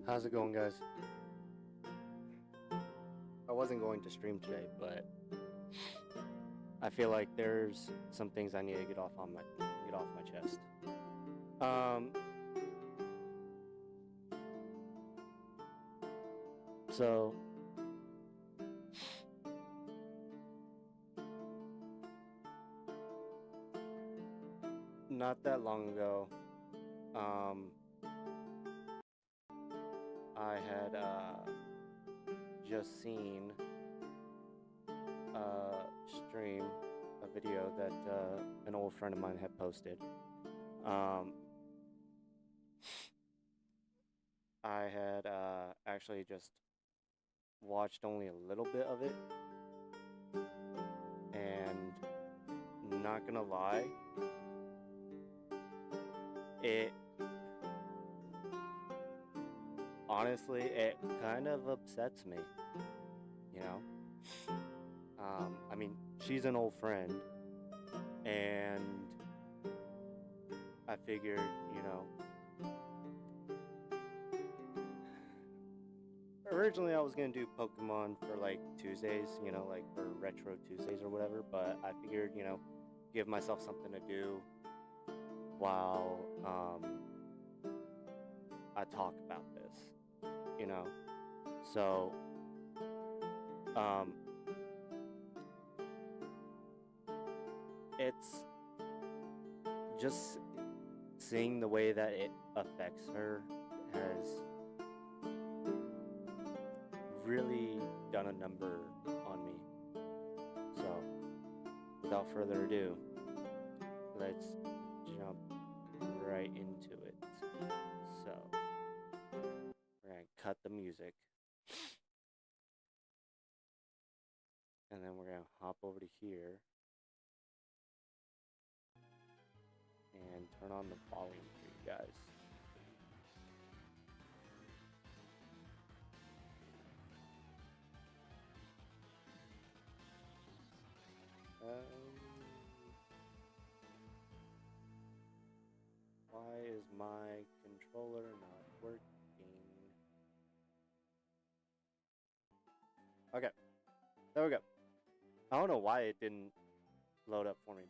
How's it going, guys? I wasn't going to stream today, but I feel like there's some things I need to get off my chest. Um, so not that long ago, um, I had just seen a stream, a video that an old friend of mine had posted. Um, I had actually just watched only a little bit of it, and not gonna lie, it honestly it kind of upsets me, you know. I mean, she's an old friend, and I figured, originally I was gonna do Pokemon for like Tuesdays, like for Retro Tuesdays or whatever, but I figured, give myself something to do while I talk about this, you know. So um, it's just seeing the way that it affects her has really done a number on me. So, without further ado, let's jump right into it. So, we're gonna cut the music, and then we're gonna hop over to here and turn on the volume for you guys. Why is my controller not working? Okay, there we go. I don't know why it didn't load up for me.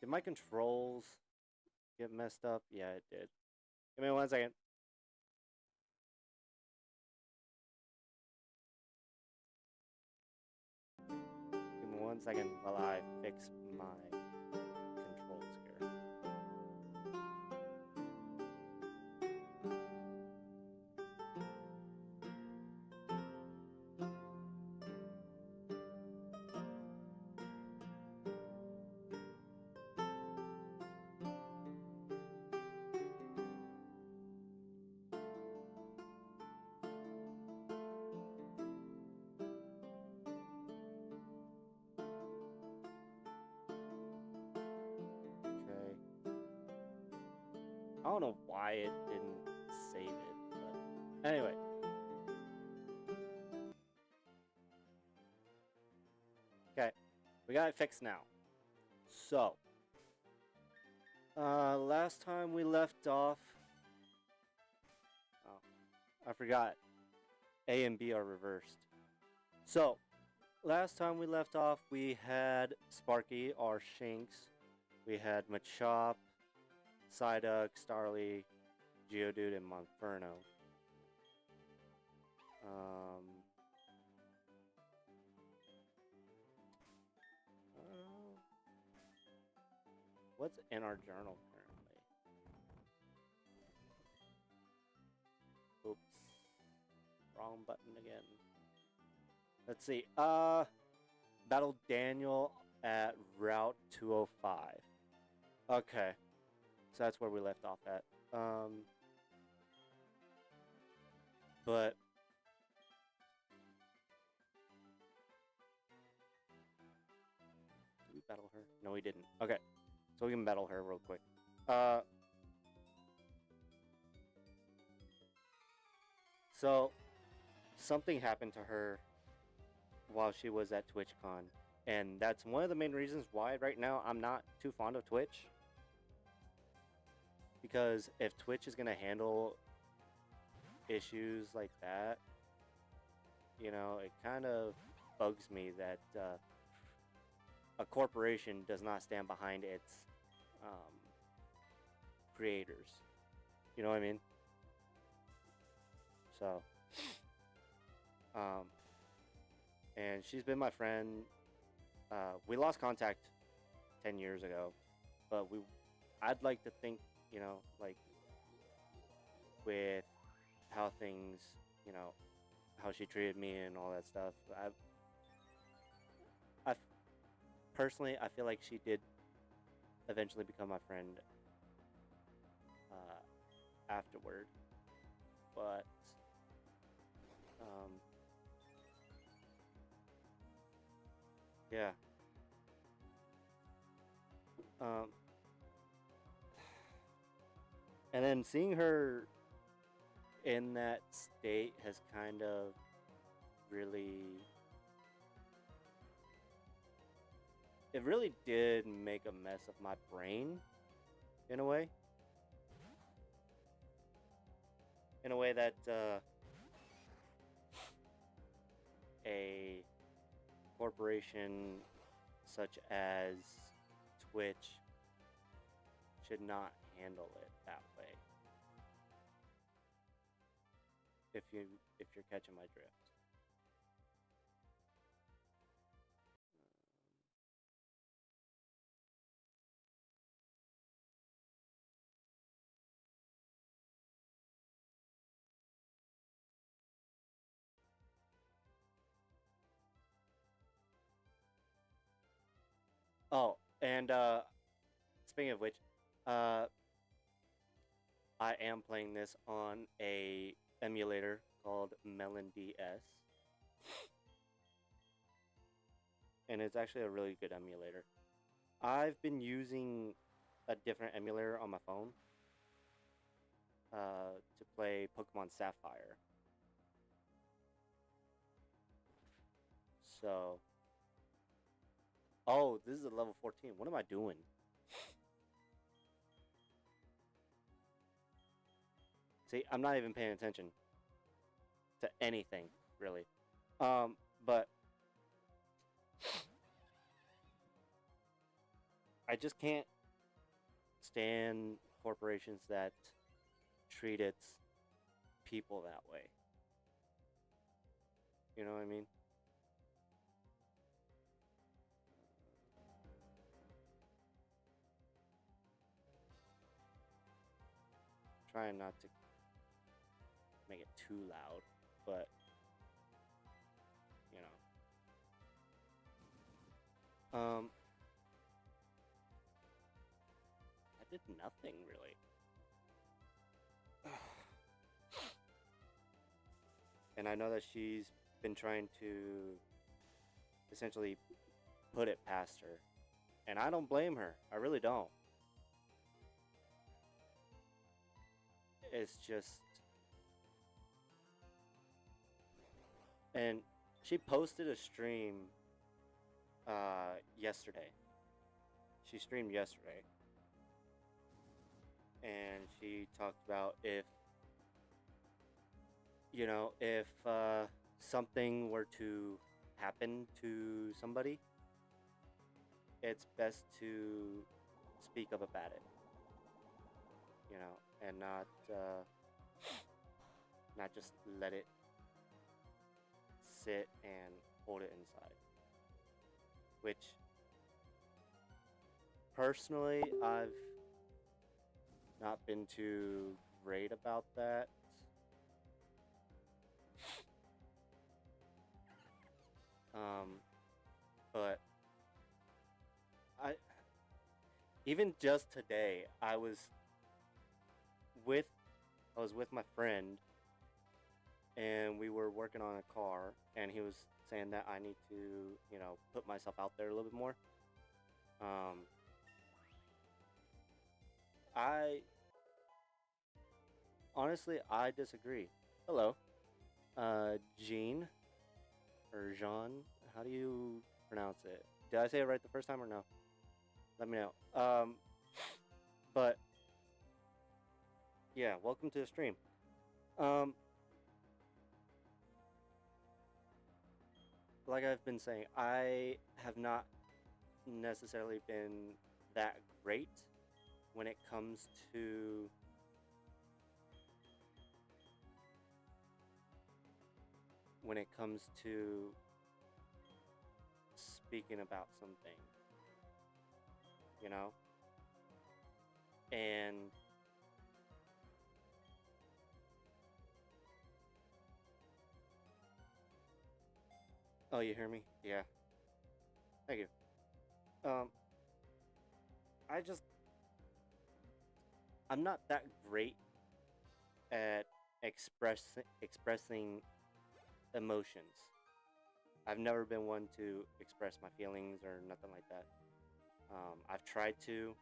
Did my controls get messed up? Yeah, it did. Give me 1 second. Give me 1 second while I fix my controls here. Okay. I don't know why it didn't save it, but anyway. Okay, we got it fixed now. So, last time we left off, oh, I forgot. A and B are reversed. So, last time we left off, we had Sparky, our Shinx. We had Machop, Psyduck, Starly, Geodude, and Monferno. What's in our journal currently? Oops. Wrong button again. Let's see. Battle Daniel at Route 205. Okay. So that's where we left off at. But did we battle her? No, we didn't. Okay. So we can battle her real quick. So something happened to her while she was at TwitchCon, and that's one of the main reasons why right now I'm not too fond of Twitch. because if Twitch is gonna handle issues like that, it kind of bugs me that a corporation does not stand behind its um, creators. You know what I mean? So, um, and she's been my friend. We lost contact 10 years ago, but I'd like to think, like with how things, how she treated me and all that stuff. I personally, I feel like she did eventually become my friend afterward, but um, yeah. Um, and then seeing her in that state has kind of really, it really did make a mess of my brain in a way. In a way that a corporation such as Twitch should not handle it that way. If you're catching my drift. Oh, and speaking of which, uh, I am playing this on a emulator called Melon DS, and it's actually a really good emulator. I've been using a different emulator on my phone to play Pokemon Sapphire. So, oh, this is a level 14. What am I doing? See, I'm not even paying attention to anything, really. But I just can't stand corporations that treat its people that way. You know what I mean? Trying not to make it too loud, but you know. I did nothing really. And I know that she's been trying to essentially put it past her. And I don't blame her. I really don't. It's just. And she posted a stream yesterday. She streamed yesterday. And she talked about if something were to happen to somebody, it's best to speak up about it, and not just let it sit and hold it inside. Which, personally, I've not been too great about that. But I even just today with I was with my friend and we were working on a car and he was saying that I need to, put myself out there a little bit more. I honestly I disagree. Hello. Jean or Jean, how do you pronounce it? Did I say it right the first time or no? Let me know. But Yeah, welcome to the stream. Um, like I've been saying, I have not necessarily been that great when it comes to when it comes to speaking about something, you know? And oh, you hear me? Yeah. Thank you. Um, I just I'm not that great at expressing emotions. I've never been one to express my feelings or nothing like that. I've tried to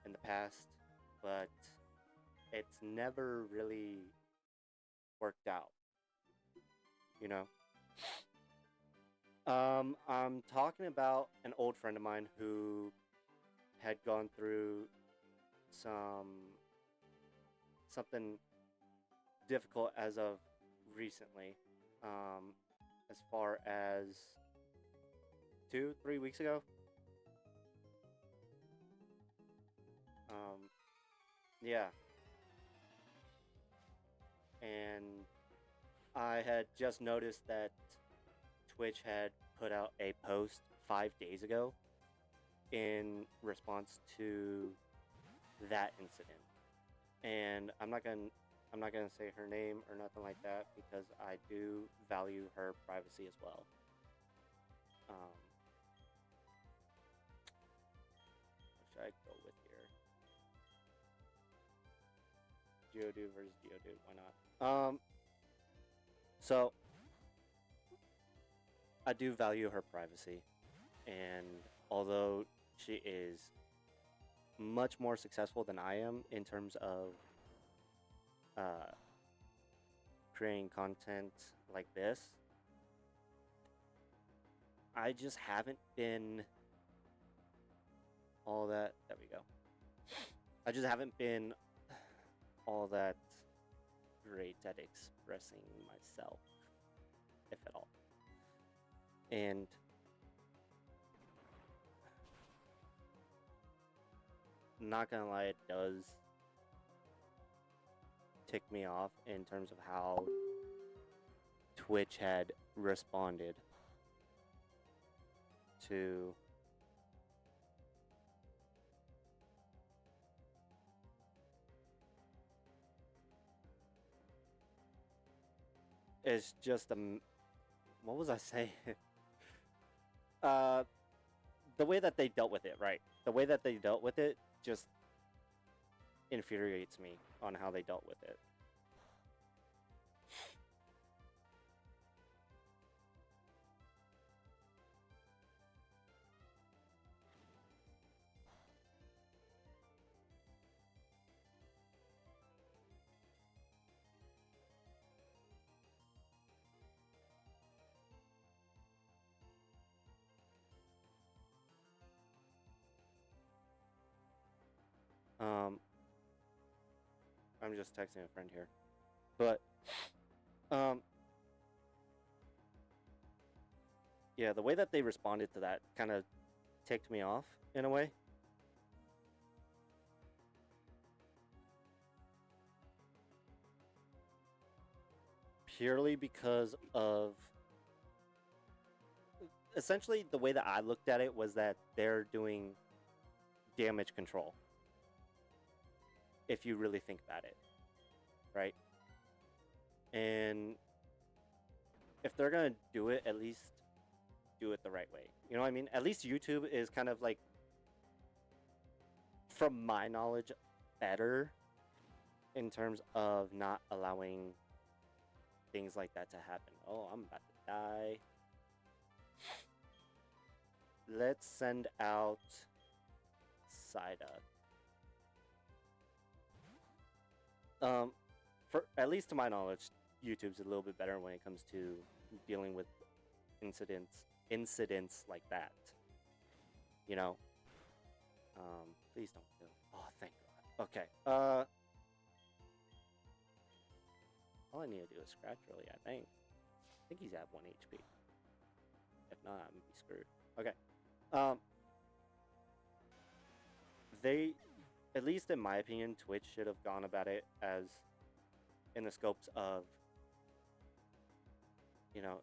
in the past, but it's never really worked out, you know? I'm talking about an old friend of mine who had gone through something difficult as of recently. Um, as far as 2, 3 weeks ago. Um, yeah, and I had just noticed that Twitch had put out a post 5 days ago in response to that incident. And I'm not gonna say her name or nothing like that because I do value her privacy as well. Um, what should I go with here? Geodude versus Geodude, why not? So I do value her privacy, and although she is much more successful than I am in terms of uh, creating content like this, I just haven't been all that. There we go. I just haven't been all that great at expressing myself, if at all. And not gonna lie, it does tick me off in terms of how Twitch had responded to it's just what was I saying? uh the way that they dealt with it, right? The way that they dealt with it just infuriates me on how they dealt with it. Um I'm just texting a friend here. But um yeah, the way that they responded to that kind of ticked me off in a way. Purely because of essentially the way that I looked at it was that they're doing damage control. If you really think about it, right? And if they're gonna do it, at least do it the right way. You know what I mean? At least YouTube is kind of like, from my knowledge, better in terms of not allowing things like that to happen. Oh, I'm about to die. Let's send out Psyduck. For at least to my knowledge, YouTube's a little bit better when it comes to dealing with incidents like that. You know. Please don't kill. Oh, thank God. Okay. All I need to do is scratch really, I think. I think he's at 1 HP. If not, I'm gonna be screwed. Okay. They, at least in my opinion, Twitch should have gone about it as in the scopes of, you know,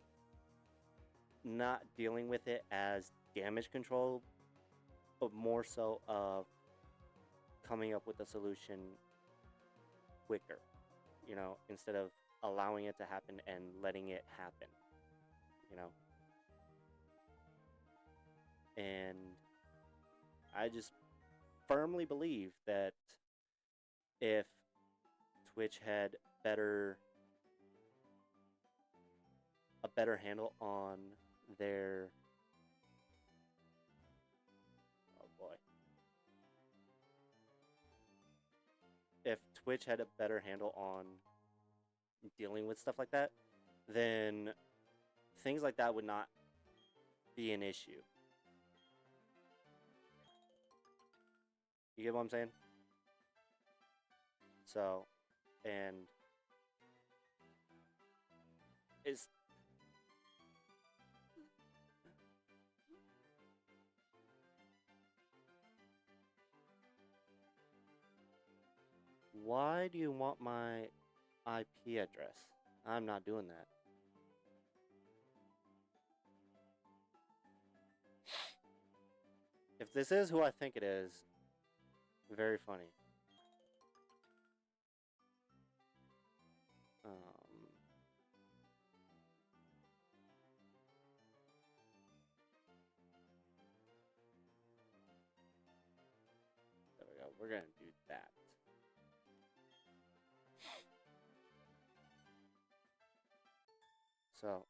not dealing with it as damage control, but more so of coming up with a solution quicker, you know, instead of allowing it to happen and letting it happen, you know. And I just firmly believe that if Twitch had a better handle on their, oh boy, if Twitch had a better handle on dealing with stuff like that, then things like that would not be an issue. You get what I'm saying? So, and is why do you want my IP address? I'm not doing that. If this is who I think it is, very funny. There we go. We're gonna do that. So.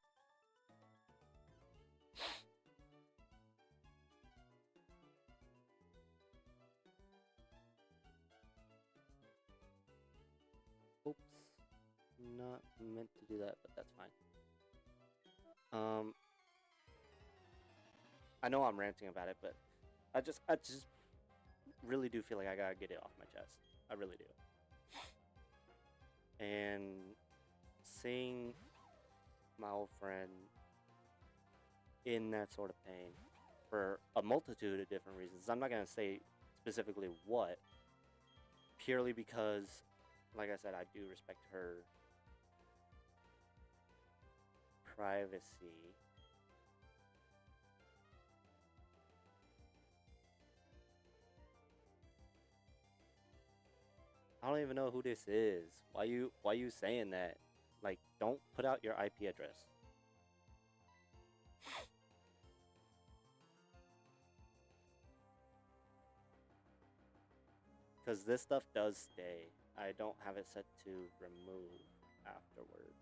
Oops. Not meant to do that, but that's fine. I know I'm ranting about it, but I just really do feel like I gotta get it off my chest. I really do. And seeing my old friend in that sort of pain for a multitude of different reasons. I'm not gonna say specifically what, purely because, like I said, I do respect her privacy. I don't even know who this is. Why you saying that? Like, don't put out your IP address. Because this stuff does stay. I don't have it set to remove afterward.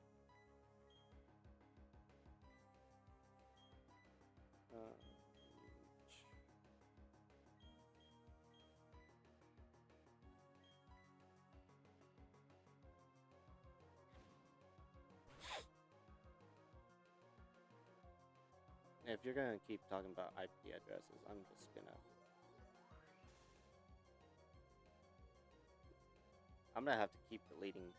If you're gonna keep talking about IP addresses, I'm just gonna have to keep deleting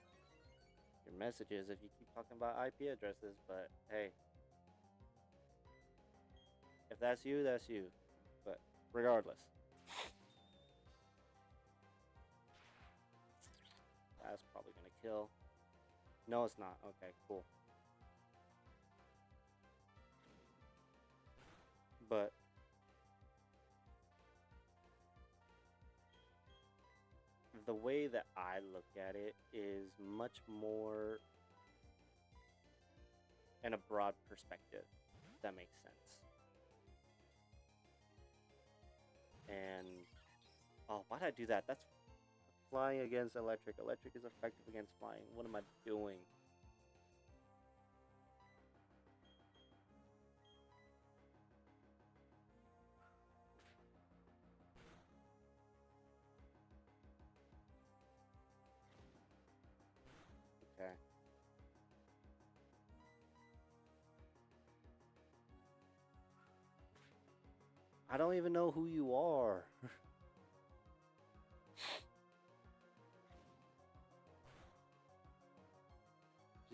your messages if you keep talking about IP addresses, but hey. If that's you, that's you. But regardless. That's probably gonna kill. No, it's not. Okay, cool. But the way that I look at it is much more in a broad perspective, if that makes sense. And oh, why did I do that? That's flying against electric. Electric is effective against flying. What am I doing? Okay. I don't even know who you are.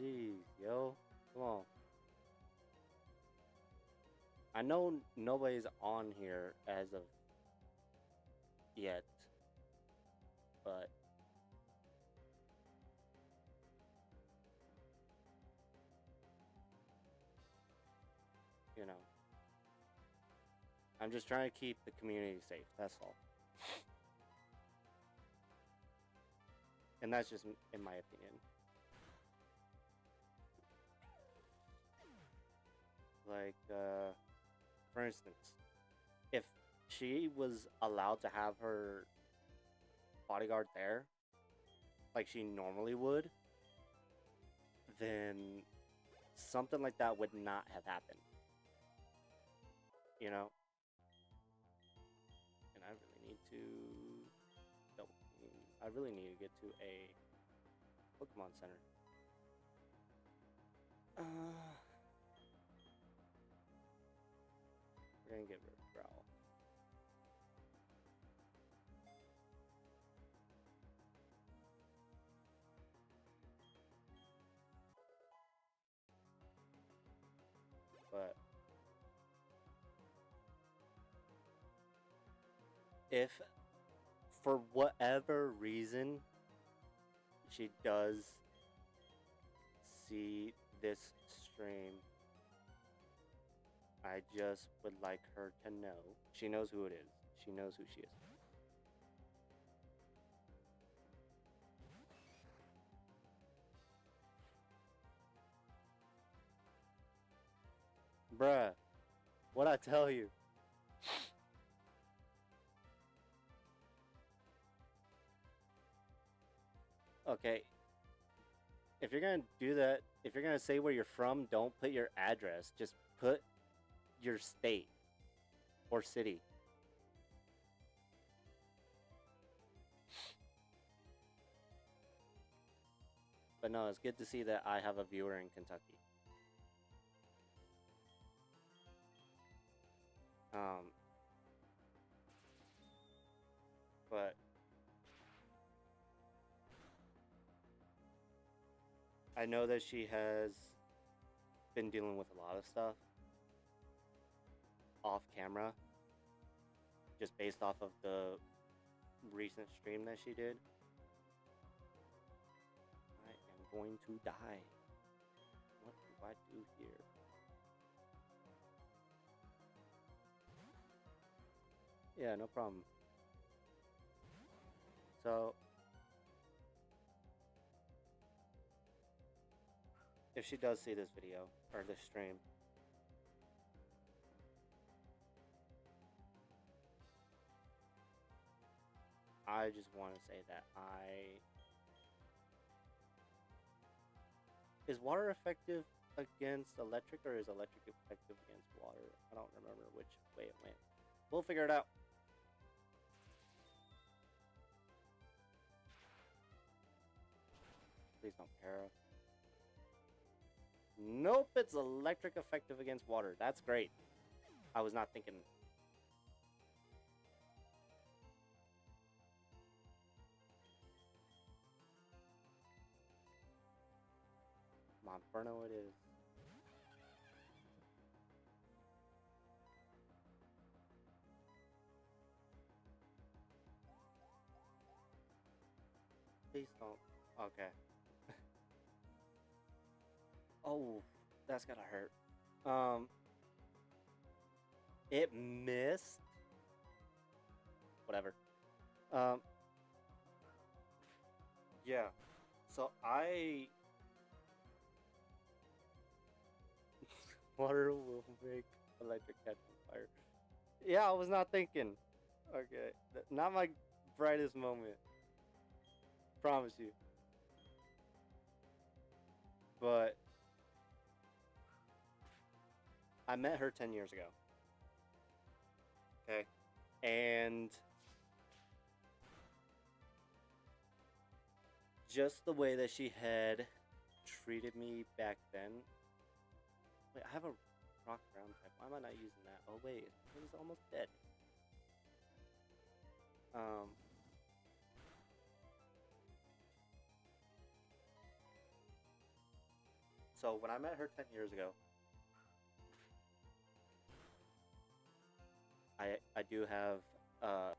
Jeez, yo. Come on. I know nobody's on here as of yet, but you know, I'm just trying to keep the community safe. That's all. And that's just in my opinion. Like, for instance, if she was allowed to have her bodyguard there, like she normally would, then something like that would not have happened. You know? And I really need to double team. I really need to get to a Pokemon Center. We're gonna get rid of Growl. But if for whatever reason she does see this stream, I just would like her to know. She knows who it is. She knows who she is. Bruh, what'd I tell you? Okay, if you're gonna do that, if you're gonna say where you're from, don't put your address. Just put your state or city. But no, it's good to see that I have a viewer in Kentucky. But I know that she has been dealing with a lot of stuff off camera, just based off of the recent stream that she did. I am going to die. What do I do here? Yeah, no problem. So, if she does see this video, or this stream, I just want to say that Is water effective against electric, or is electric effective against water? I don't remember which way it went. We'll figure it out. Please don't para. Nope, it's electric effective against water. That's great. I was not thinking. Monferno it is. Please don't. Okay. Oh, that's gotta hurt. It missed. Whatever. Yeah. So water will make electric catch on fire. Yeah, I was not thinking. Okay, not my brightest moment. Promise you. But I met her 10 years ago. Okay. And just the way that she had treated me back then. Wait, I have a rock ground type. Why am I not using that? Oh wait, it was almost dead. So when I met her 10 years ago, I do have a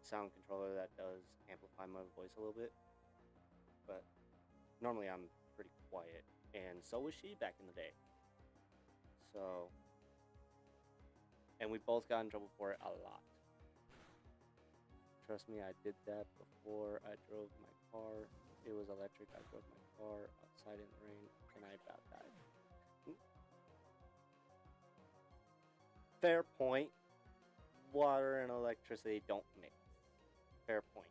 sound controller that does amplify my voice a little bit, but normally I'm pretty quiet, and so was she back in the day. So, and we both got in trouble for it a lot. Trust me, I did that before I drove my car. It was electric. I drove my car outside in the rain, and I about died. Fair point. Water and electricity don't mix. Fair point.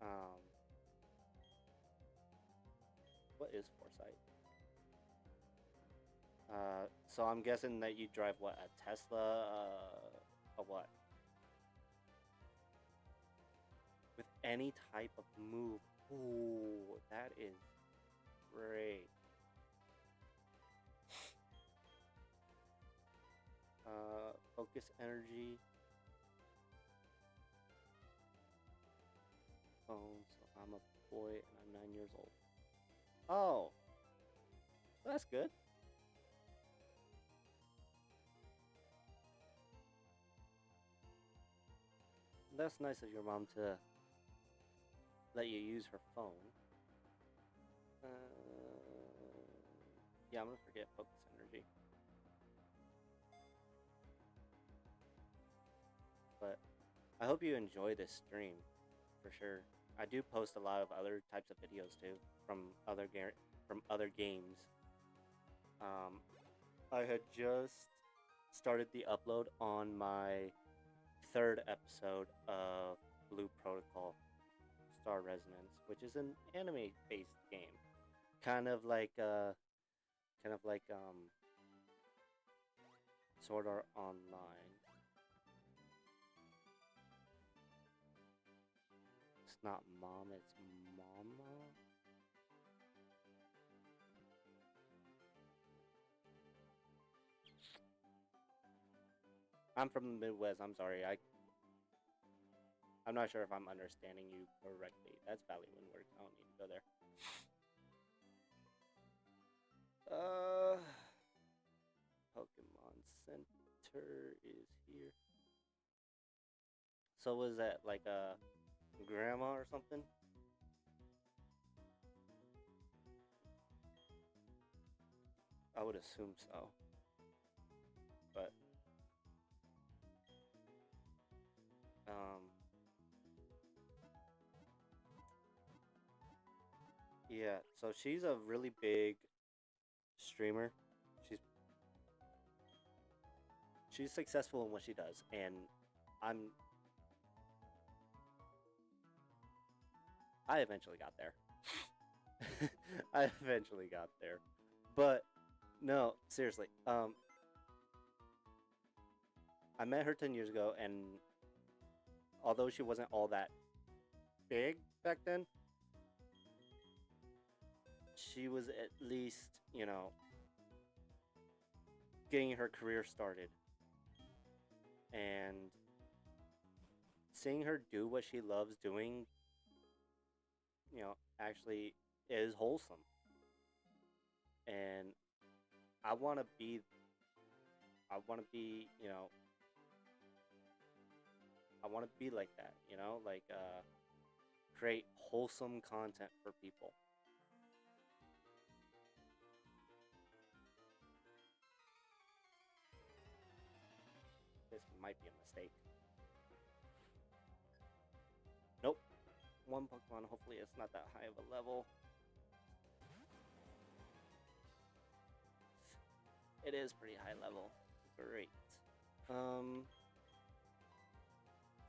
Um, what is foresight? So I'm guessing that you drive what, a Tesla, a what? With any type of move. Ooh, that is great. Focus energy. Phone. So I'm a boy and I'm 9 years old. Oh, that's good. That's nice of your mom to let you use her phone. Uh, yeah, I'm gonna forget focus energy. But I hope you enjoy this stream, for sure. I do post a lot of other types of videos too from other games. I had just started the upload on my third episode of Blue Protocol Star Resonance, which is an anime-based game, kind of like Sword Art Online. It's not mom, it's mama. I'm from the Midwest. I'm sorry. I'm not sure if I'm understanding you correctly. That's Ballywood work. I don't need to go there. Pokemon Center is here. So was that like a grandma or something? I would assume so. But um yeah, so she's a really big streamer. She's she's successful in what she does, and I'm I eventually got there. I eventually got there. But no, seriously. I met her 10 years ago, and although she wasn't all that big back then, she was at least, getting her career started. And seeing her do what she loves doing, actually is wholesome. And I want to be, I want to be, I want to be like that, like create wholesome content for people. This might be a mistake. Nope. One Pokemon, hopefully it's not that high of a level. It is pretty high level. Great.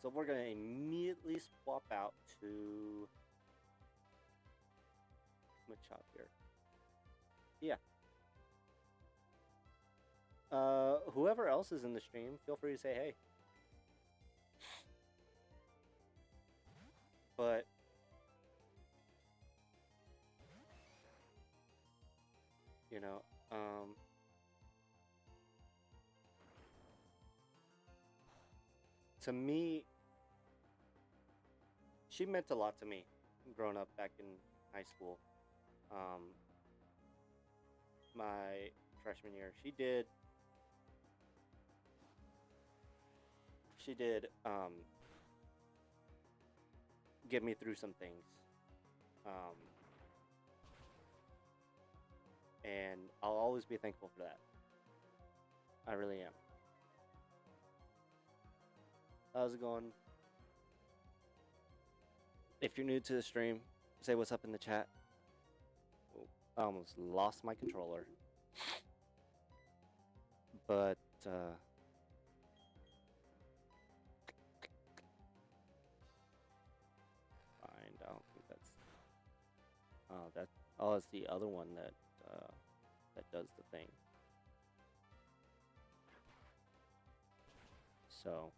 So we're gonna immediately swap out to Machop here. Yeah. Whoever else is in the stream, feel free to say hey. But to me, she meant a lot to me growing up back in high school. My freshman year, she did get me through some things. Um, and I'll always be thankful for that. I really am. How's it going? If you're new to the stream, say what's up in the chat. Oh, I almost lost my controller. But, fine, I don't think that's... Oh, it's the other one that does the thing. So...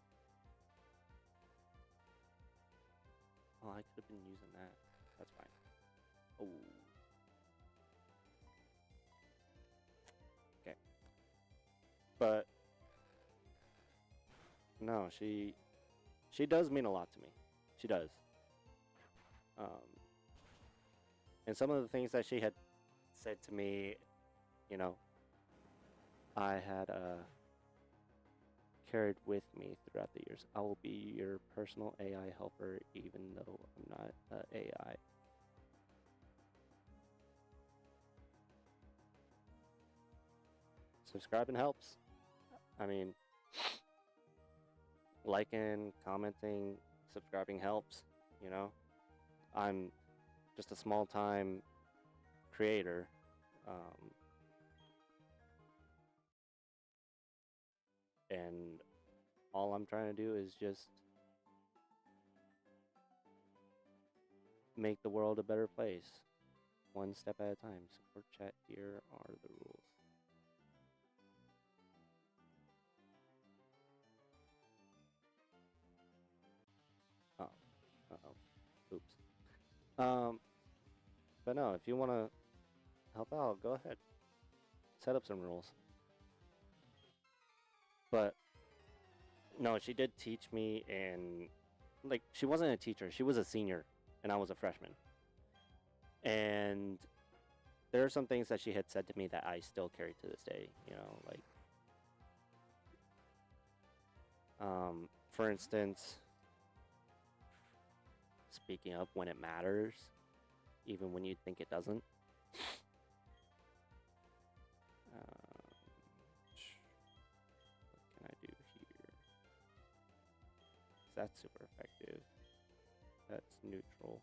Oh, I could have been using that. That's fine. Oh. Okay. But no, she does mean a lot to me. She does. And some of the things that she had said to me, you know, I had carried with me throughout the years. I will be your personal AI helper, even though I'm not AI. Subscribing helps. I mean, liking, commenting, subscribing helps, you know. I'm just a small-time creator. And all I'm trying to do is just make the world a better place, one step at a time. Support chat, here are the rules. Oh, uh-oh, oops. But no, if you want to help out, go ahead. Set up some rules. But no, she did teach me, and like, she wasn't a teacher, she was a senior and I was a freshman. And there are some things that she had said to me that I still carry to this day, you know, like for instance, speaking up when it matters, even when you think it doesn't. What can I do here? That's super effective. That's neutral.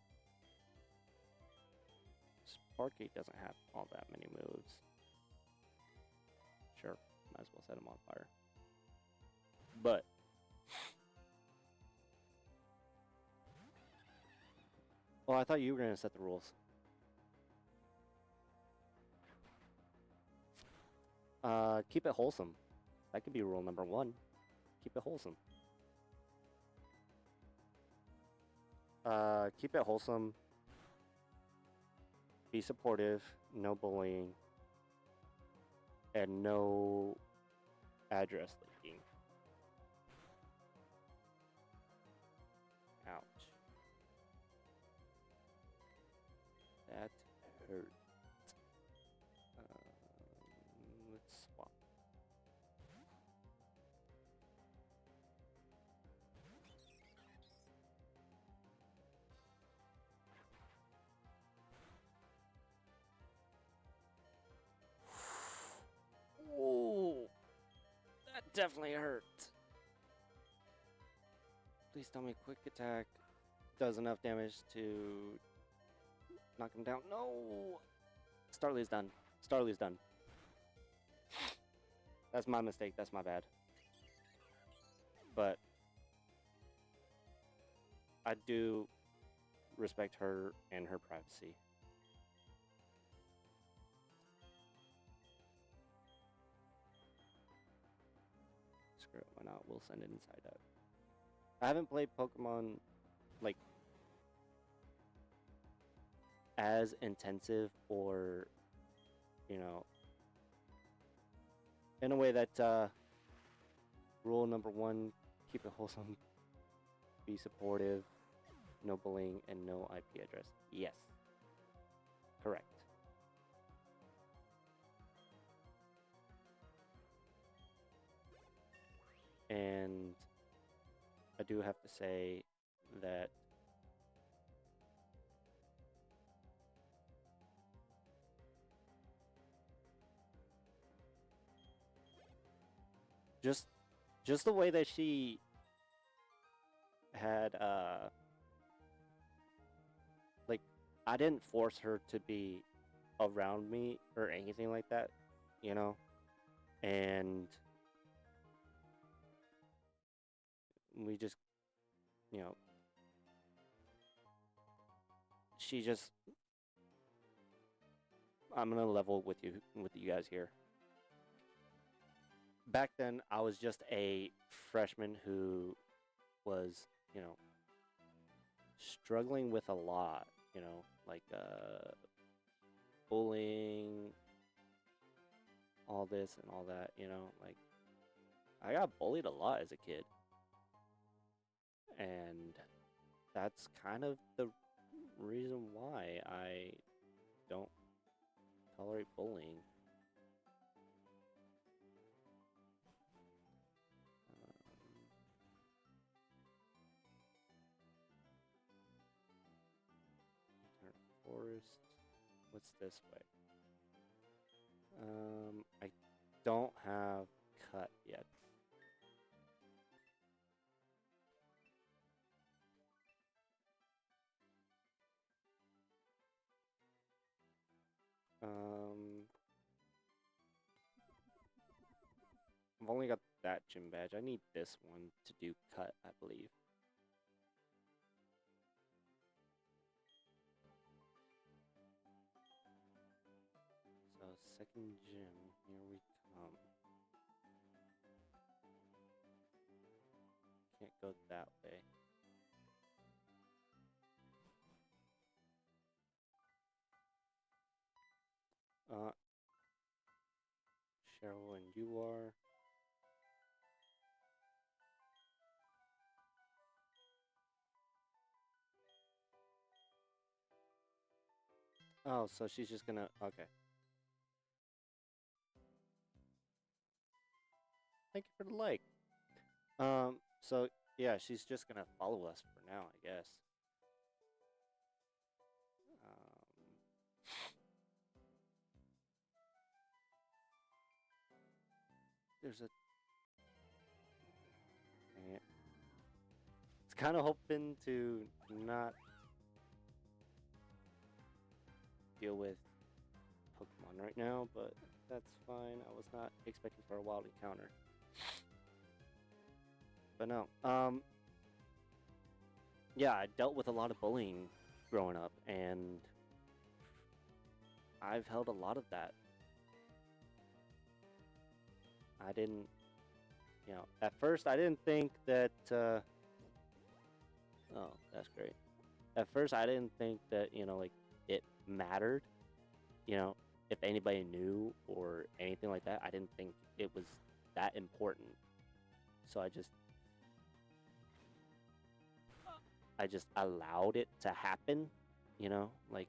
Sparky doesn't have all that many moves. Sure, might as well set him on fire. But well, I thought you were gonna set the rules. Keep it wholesome. That could be rule number 1. Keep it wholesome. Keep it wholesome. Be supportive. No bullying. And no address leaking. Ouch. That hurt. Let's swap. Oh, that definitely hurt. Please tell me quick attack does enough damage to knock him down. No! Starly's done. Starly's done. That's my mistake. That's my bad. But I do respect her and her privacy. Screw it. Why not? We'll send it inside out. I haven't played Pokemon, like, as intensive or, you know, in a way that, rule number 1, keep it wholesome, be supportive, no bullying, and no IP address. Yes. Correct. And I do have to say that just just the way that she had like, I didn't force her to be around me or anything like that, you know? And we just, you know, she just, I'm gonna level with you guys here. Back then, I was just a freshman who was, you know, struggling with a lot, you know, like bullying, all this and all that, you know, like I got bullied a lot as a kid. And that's kind of the reason why I don't tolerate bullying. Forest. What's this way? I don't have cut yet. I've only got that gym badge. I need this one to do cut, I believe. So second gym, here we come. Can't go that way. Cheryl, and you are. Oh, so she's just gonna. Okay. Thank you for the like. So yeah, she's just gonna follow us for now, I guess. There's a. Dang it. It's kind of hoping to not deal with Pokemon right now, but that's fine. I was not expecting for a wild encounter. But no, yeah, I dealt with a lot of bullying growing up, and I've held a lot of that. I didn't, you know, at first I didn't think that, oh, that's great. At first I didn't think that, you know, like, it mattered, you know, if anybody knew or anything like that. I didn't think it was that important. So I just allowed it to happen, you know, like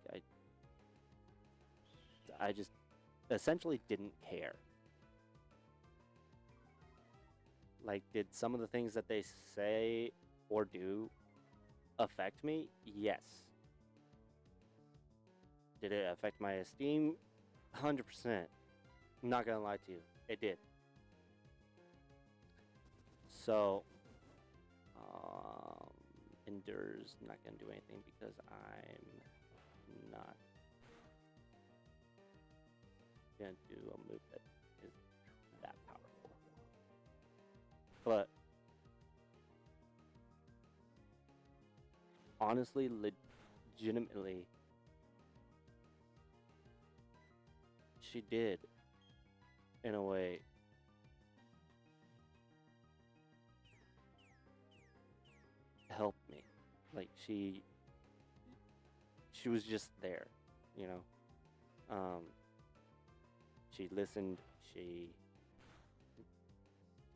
I just essentially didn't care. Like, did some of the things that they say or do affect me? Yes. Did it affect my esteem? 100%. I'm not gonna lie to you. It did. So, Endure's not gonna do anything because I'm not gonna do a move that is that powerful. But honestly, legitimately, she did, in a way, help me. Like, she was just there, you know. She listened. She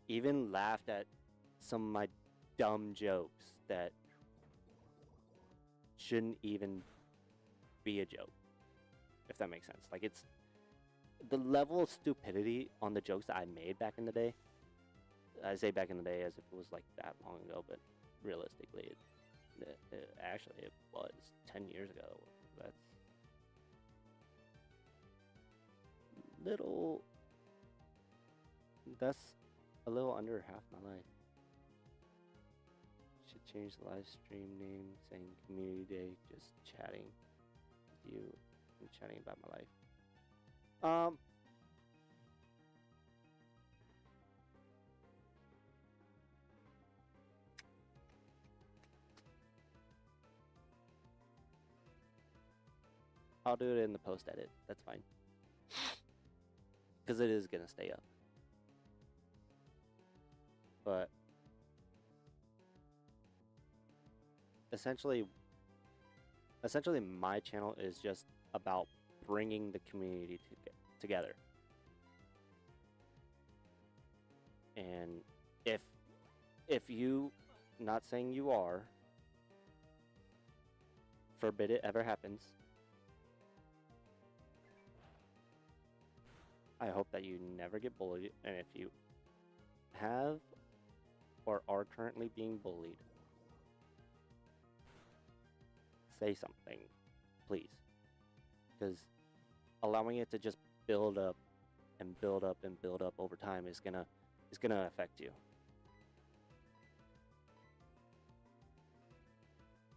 even laughed at some of my dumb jokes that shouldn't even be a joke, if that makes sense. Like, it's the level of stupidity on the jokes that I made back in the day. I say back in the day as if it was like that long ago, but realistically, actually it was 10 years ago. That's little. That's a little under half my life. Should change the live stream name, saying Community Day, just chatting with you and chatting about my life. I'll do it in the post edit. That's fine. Because it is going to stay up. But essentially my channel is just about bringing the community together. And if you, not saying you are, forbid it ever happens, I hope that you never get bullied, and if you have or are currently being bullied, say something, please. Because allowing it to just build up and build up and build up over time is gonna affect you.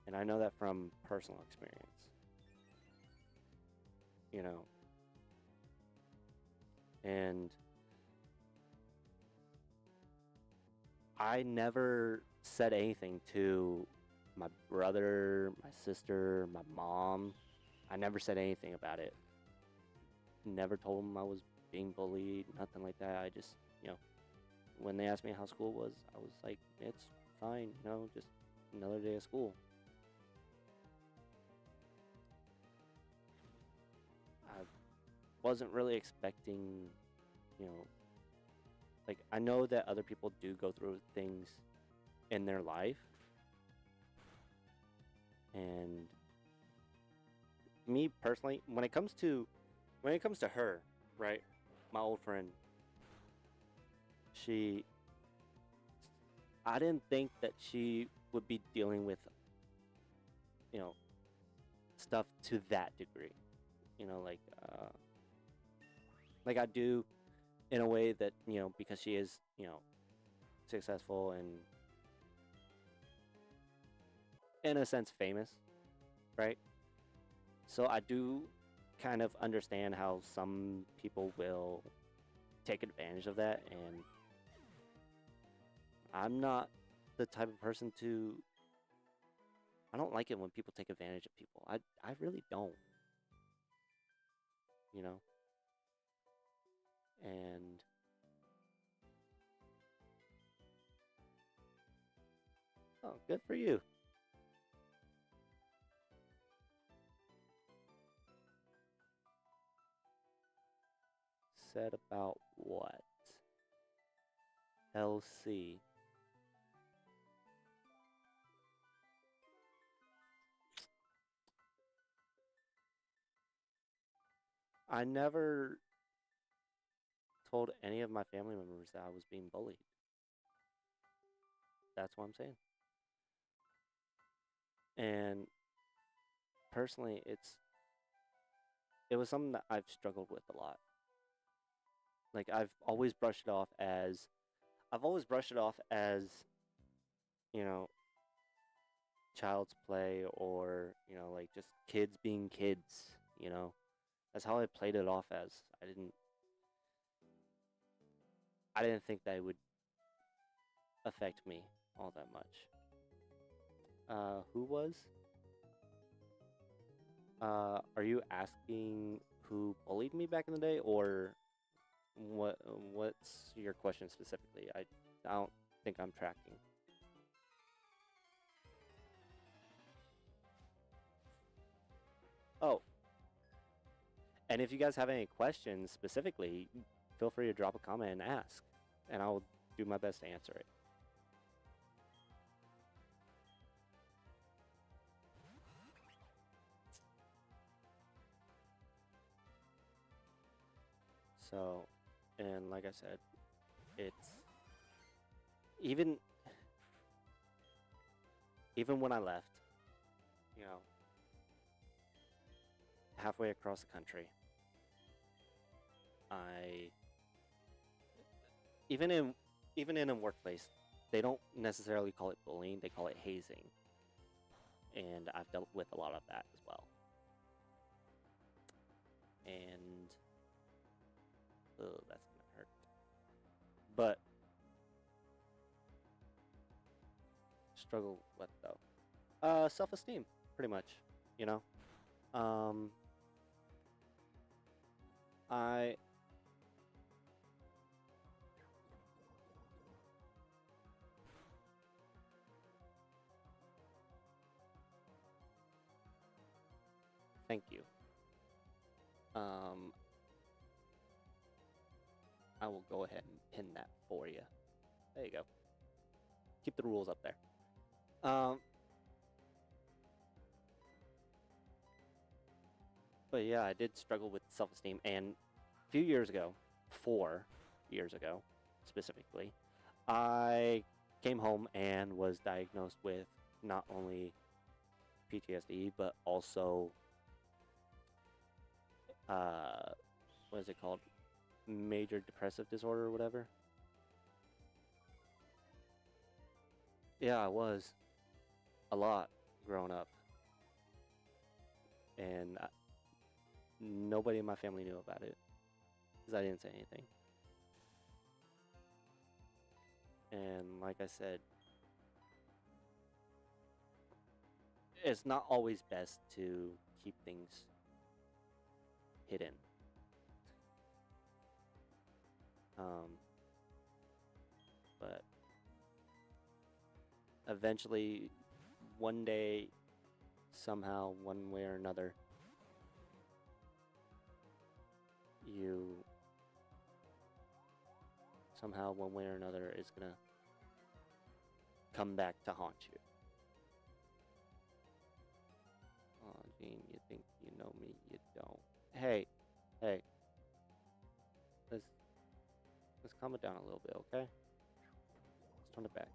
And I know that from personal experience. You know. And I never said anything to my brother, my sister, my mom. I never said anything about it. Never told them I was being bullied, nothing like that. I just, when they asked me how school was, I was like, it's fine, just another day of school. I wasn't really expecting, like, I know that other people do go through things in their life. And me personally, when it comes to her, right, my old friend, I didn't think that she would be dealing with, stuff to that degree, like I do, in a way that, because she is, successful and, in a sense, famous, right? So I do kind of understand how some people will take advantage of that, and I'm not the type of person to... I don't like it when people take advantage of people. I really don't. And oh, good for you. Said about what? LC. I never told any of my family members that I was being bullied. That's what I'm saying. And personally, it was something that I've struggled with a lot. Like, I've always brushed it off as, child's play, or, like, just kids being kids, That's how I played it off as. I didn't think that it would affect me all that much. Who was? Are you asking who bullied me back in the day, or what's your question specifically? I don't think I'm tracking. Oh. And if you guys have any questions specifically, feel free to drop a comment and ask, and I'll do my best to answer it. So, and like I said, it's even even when I left, you know, halfway across the country, I even in even in a workplace, they don't necessarily call it bullying; they call it hazing, and I've dealt with a lot of that as well. And oh, that's gonna hurt. But struggle with though? Self-esteem, pretty much. You know, um, I thank you. Um, I will go ahead and pin that for you. There you go. Keep the rules up there. Um, but yeah, I did struggle with self-esteem, and a few years ago, 4 years ago, specifically, I came home and was diagnosed with not only PTSD but also what is it called? Major depressive disorder or whatever. Yeah, I was a lot growing up, and nobody in my family knew about it because I didn't say anything. And like I said, it's not always best to keep things hidden. Um, but eventually, one day, somehow, one way or another, you somehow, one way or another, is gonna come back to haunt you. Oh, Gene, you think you know me? You don't. Hey, hey, let's let's calm it down a little bit, okay? Let's turn it back.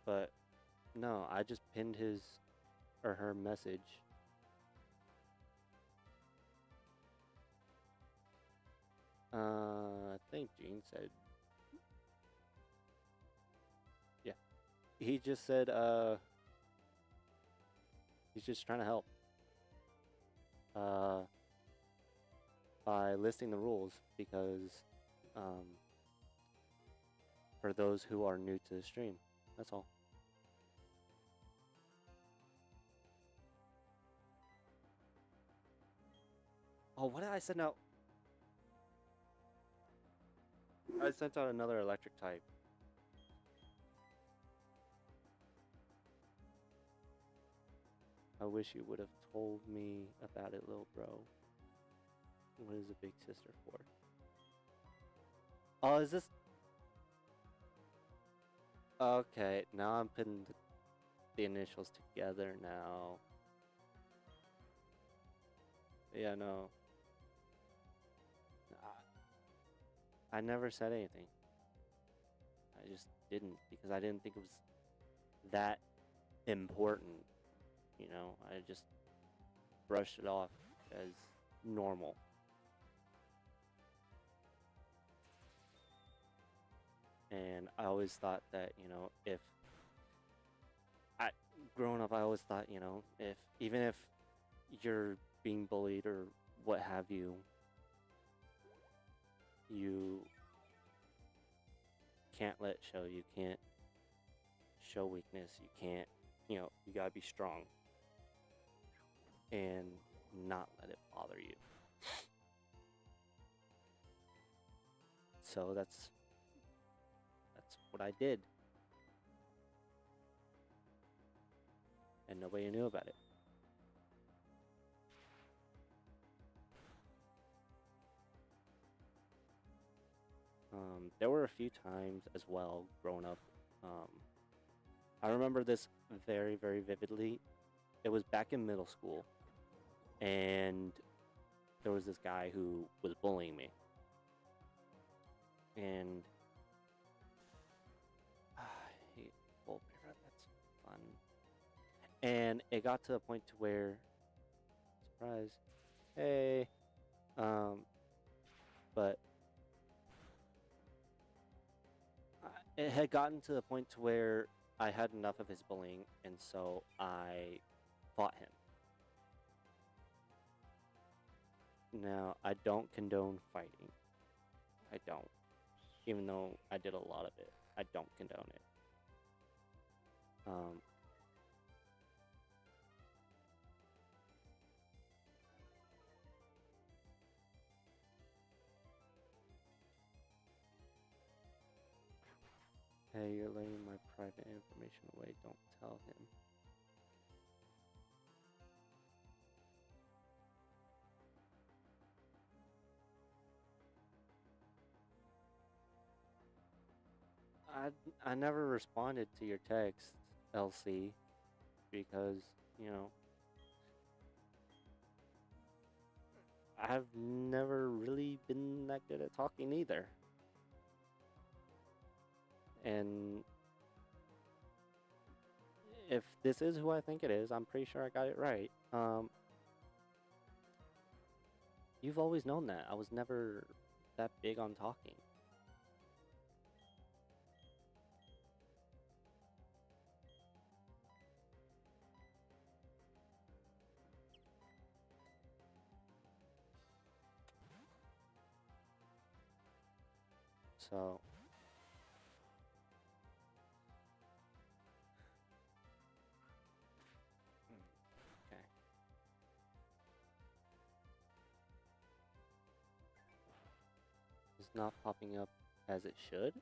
But no, I just pinned his or her message. I think Gene said, yeah. He just said, he's just trying to help. Uh, by listing the rules because, um, for those who are new to the stream, that's all. Oh, what did I send out? I sent out another electric type. I wish you would have told me about it, little bro. What is a big sister for? Oh, is this? Okay, now I'm putting the initials together now. Yeah, no. I never said anything. I just didn't because I didn't think it was that important. You know, I just brushed it off as normal. And I always thought that, you know, if I growing up, I always thought, you know, if even if you're being bullied or what have you, you can't let show. You can't show weakness. You can't, you know, you gotta be strong and not let it bother you. So that's what I did, and nobody knew about it. There were a few times as well growing up. Um, I remember this very, very vividly. It was back in middle school, and there was this guy who was bullying me, and I hate full bear. That's fun. And it got to a point to where, surprise, hey, um, but it had gotten to the point to where I had enough of his bullying, and so I fought him. Now, I don't condone fighting. I don't. Even though I did a lot of it, I don't condone it. Hey, you're letting my private information away. Don't tell him. I never responded to your text, LC, because, you know, I've never really been that good at talking either. And if this is who I think it is, I'm pretty sure I got it right. You've always known that. I was never that big on talking. So, okay. It's not popping up as it should.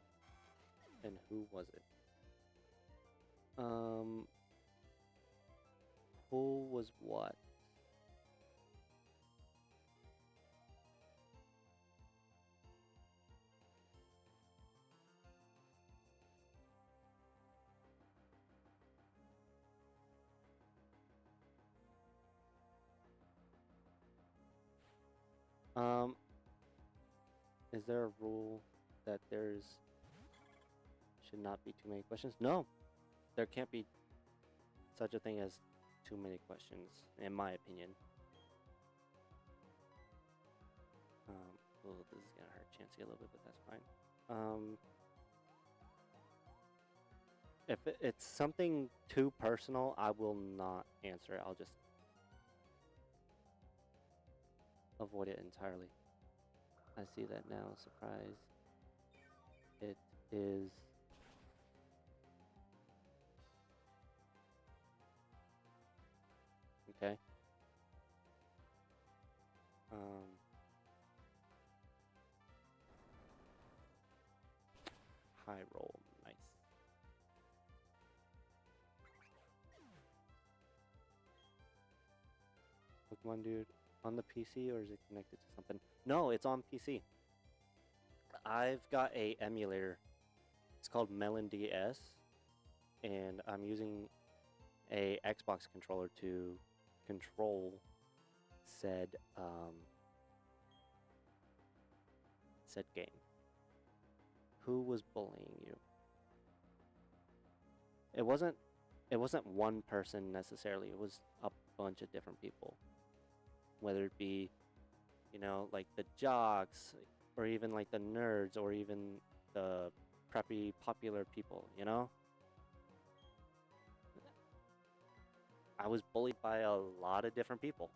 And who was it? Who was what? Um, is there a rule that there's should not be too many questions? No, there can't be such a thing as too many questions, in my opinion. Oh, this is gonna hurt Chansey a little bit, but that's fine. If it's something too personal, I will not answer it. I'll just avoid it entirely. I see that now. Surprise. It is. Okay. High roll. Nice. Pokemon dude on the PC, or is it connected to something? No, it's on PC. I've got a emulator. It's called Melon DS, and I'm using a Xbox controller to control said said game. Who was bullying you? It wasn't one person necessarily. It was a bunch of different people. Whether it be, you know, like the jocks, or even like the nerds, or even the preppy popular people, you know? I was bullied by a lot of different people.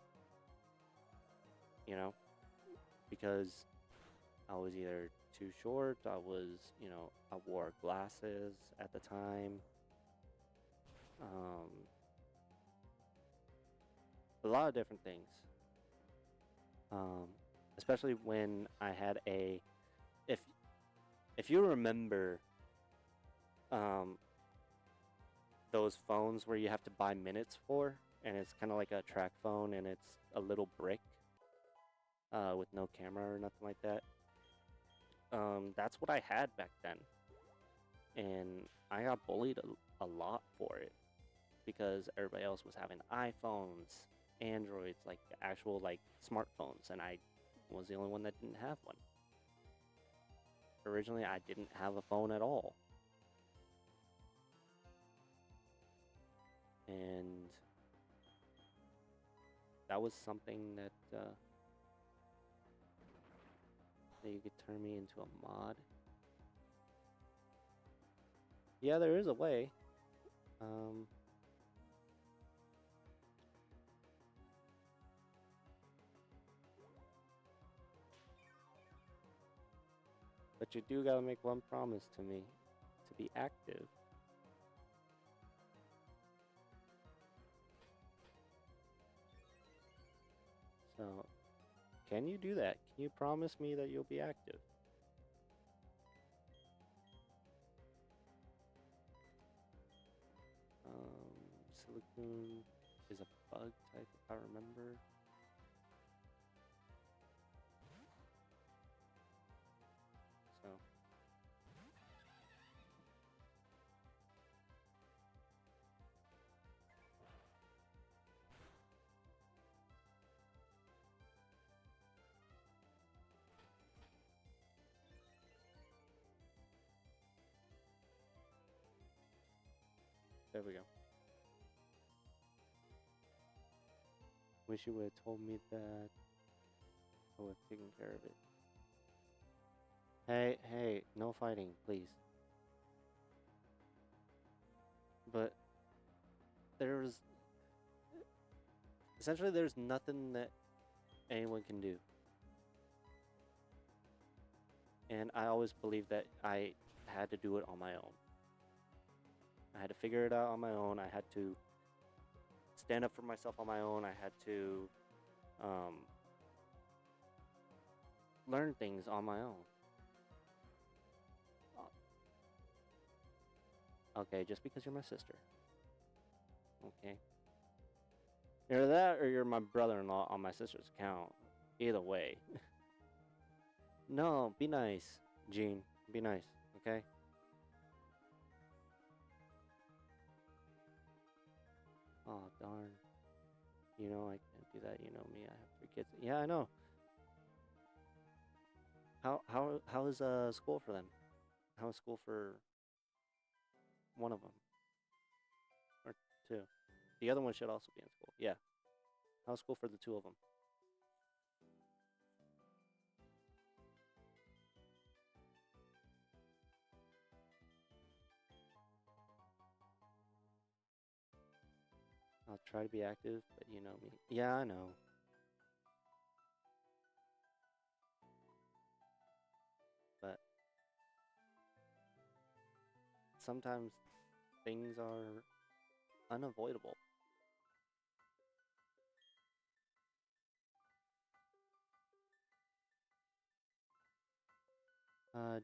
You know? Because I was either too short, I wore glasses at the time. A lot of different things. Especially when I had if you remember those phones where you have to buy minutes for, and it's kind of like a track phone, and it's a little brick with no camera or nothing like that. That's what I had back then, and I got bullied a lot for it because everybody else was having iPhones, Androids, like actual like smartphones, and I was the only one that didn't have one. Originally, I didn't have a phone at all. And that was something that you could turn me into a mod. Yeah, there is a way. But you do gotta make one promise to me, to be active. So, can you do that? Can you promise me that you'll be active? Silicone is a bug type, if I remember. So, there we go. Wish you would have told me that. I would have taken care of it. Hey, hey, no fighting, please. But there's essentially there's nothing that anyone can do. And I always believed that I had to do it on my own. I had to figure it out on my own. I had to stand up for myself on my own. I had to learn things on my own. Okay, just because you're my sister. Okay. You're that or you're my brother-in-law on my sister's account. Either way. No, be nice, Gene. Be nice, okay? Oh, darn. You know I can't do that. You know me. I have 3 kids. Yeah, I know. How is school for them? How is school for one of them or 2? The other one should also be in school. Yeah. How's school for the 2 of them? I'll try to be active, but you know me. Yeah, I know. But sometimes things are unavoidable.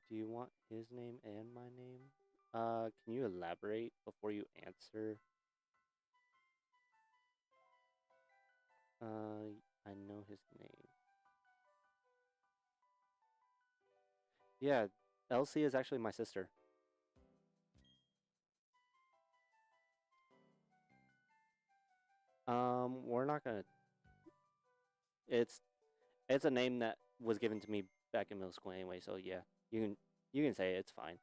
Do you want his name and my name? Can you elaborate before you answer? I know his name. Yeah, Elsie is actually my sister. We're not gonna. It's it's a name that was given to me back in middle school anyway. So yeah, you can say it, it's fine.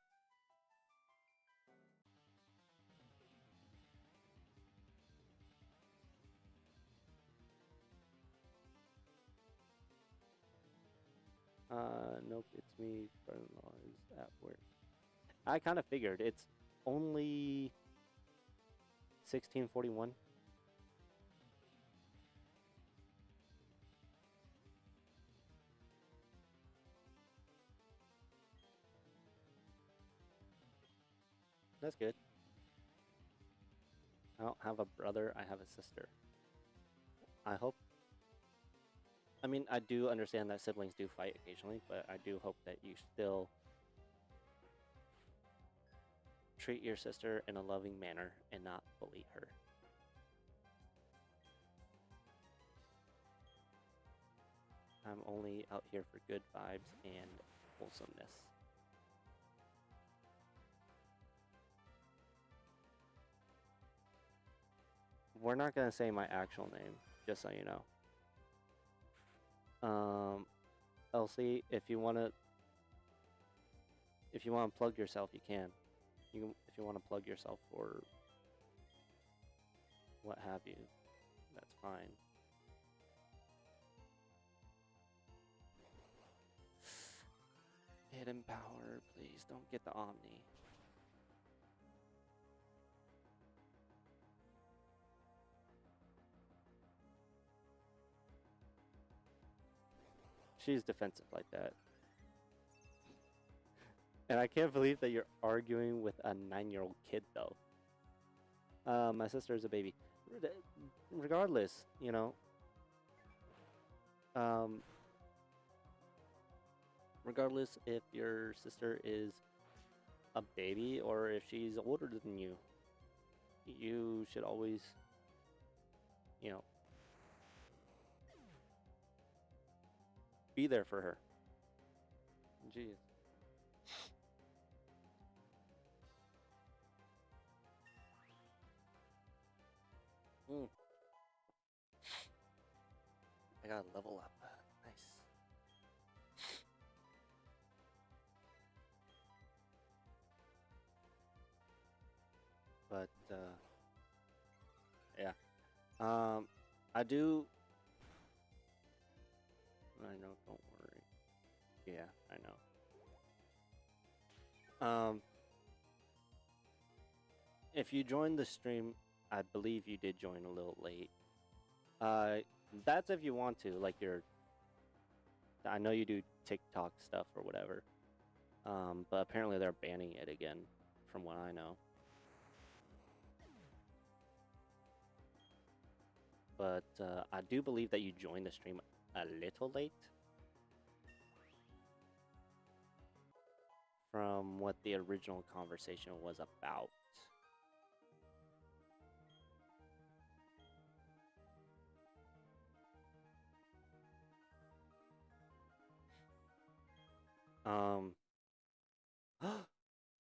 Nope, it's me. Brother-in-law is at work. I kind of figured it's only 1641. That's good. I don't have a brother. I have a sister. I hope. I mean, I do understand that siblings do fight occasionally, but I do hope that you still treat your sister in a loving manner and not bully her. I'm only out here for good vibes and wholesomeness. We're not gonna say my actual name, Just so you know. Elsie, if you wanna plug yourself, you can. If you wanna plug yourself or what have you, that's fine. Hidden power, please don't get the Omni. She's defensive like that. And I can't believe that you're arguing with a 9-year-old kid, though. My sister is a baby. Regardless, you know. Um, regardless if your sister is a baby or if she's older than you, you should always, you know, be there for her. Jeez. Mm. I gotta level up. Nice. But yeah. I do. I know. Don't worry. Yeah, I know. If you joined the stream, I believe you did join a little late. That's if you want to. Like I know you do TikTok stuff or whatever. But apparently they're banning it again, from what I know. But I do believe that you joined the stream a little late. From what the original conversation was about.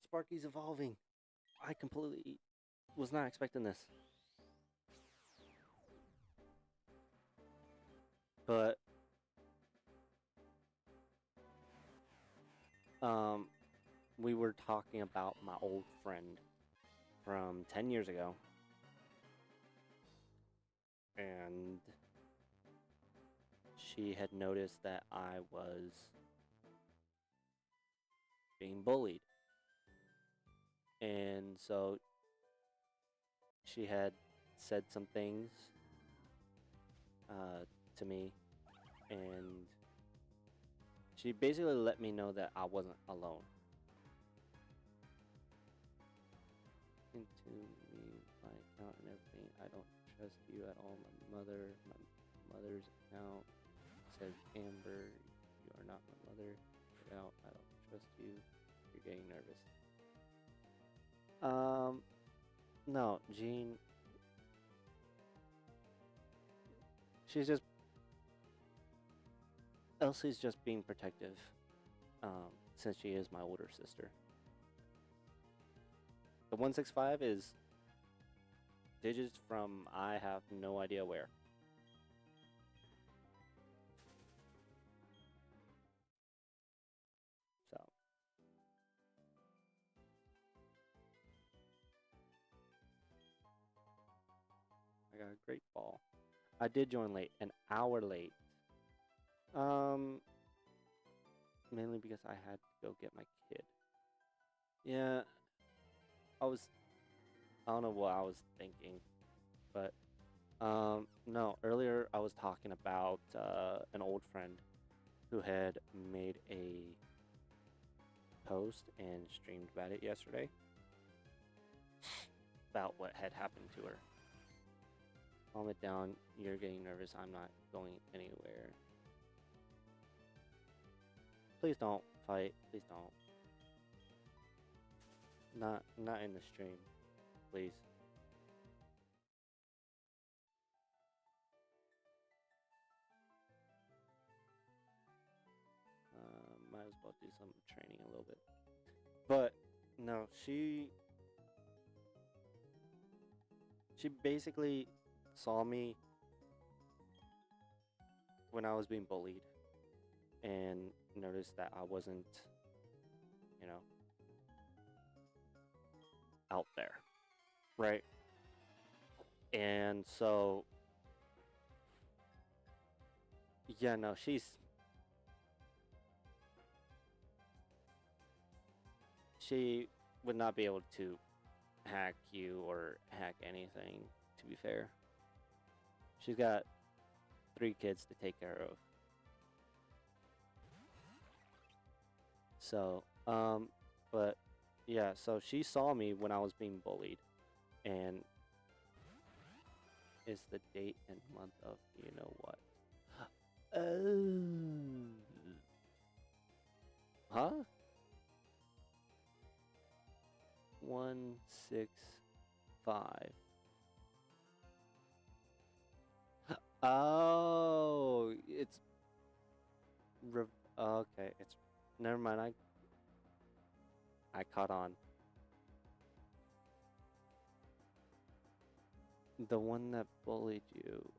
Sparky's evolving. I completely was not expecting this. But we were talking about my old friend from 10 years ago. And she had noticed that I was being bullied. And so she had said some things to me, and she basically let me know that I wasn't alone. Into me, my account and everything. I don't trust you at all. My mother's account says Amber, you are not my mother. Get out. I don't trust you. You're getting nervous. No, Jean. She's just Elsie's just being protective, since she is my older sister. The 165 is digits from I have no idea where. So. I got a great ball. I did join late, an hour late. Mainly because I had to go get my kid. Yeah, I don't know what I was thinking, but no. Earlier I was talking about an old friend who had made a post and streamed about it yesterday about what had happened to her. Calm it down. You're getting nervous. I'm not going anywhere. Please don't fight. Please don't. Not in the stream. Please. Might as well do some training a little bit. But no, she basically saw me when I was being bullied and noticed that I wasn't, you know, out there, right? And so, yeah, no, she would not be able to hack you or hack anything, to be fair. She's got 3 kids to take care of. So, but yeah, so she saw me when I was being bullied, and is the date and month of you know what? Oh, huh? 165. Oh, it's okay. It's never mind. I caught on. The one that bullied you.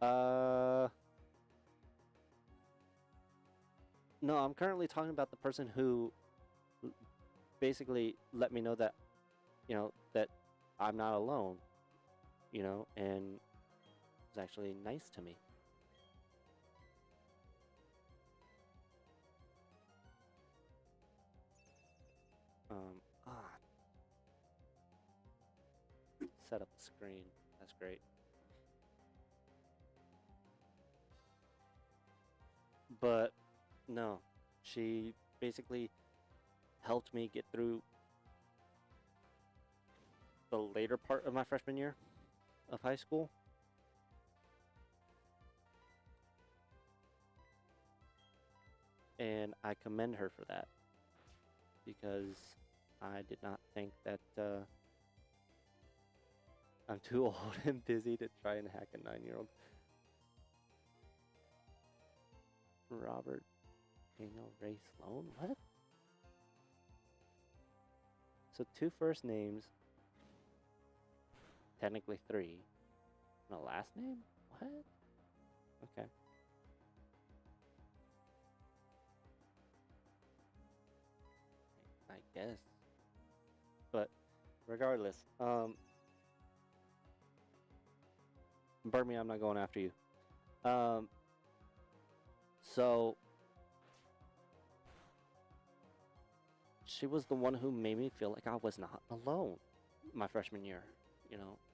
No, I'm currently talking about the person who basically let me know that, that I'm not alone, and was actually nice to me. Um, ah, set up a screen. That's great. But no, she basically helped me get through the later part of my freshman year of high school. And I commend her for that because I did not think that I'm too old and busy to try and hack a 9-year-old. Robert Daniel Ray Sloan? What? So 2 first names, technically 3, and a last name? What? Okay. I guess. But regardless, Burmy, I'm not going after you. So she was the one who made me feel like I was not alone my freshman year,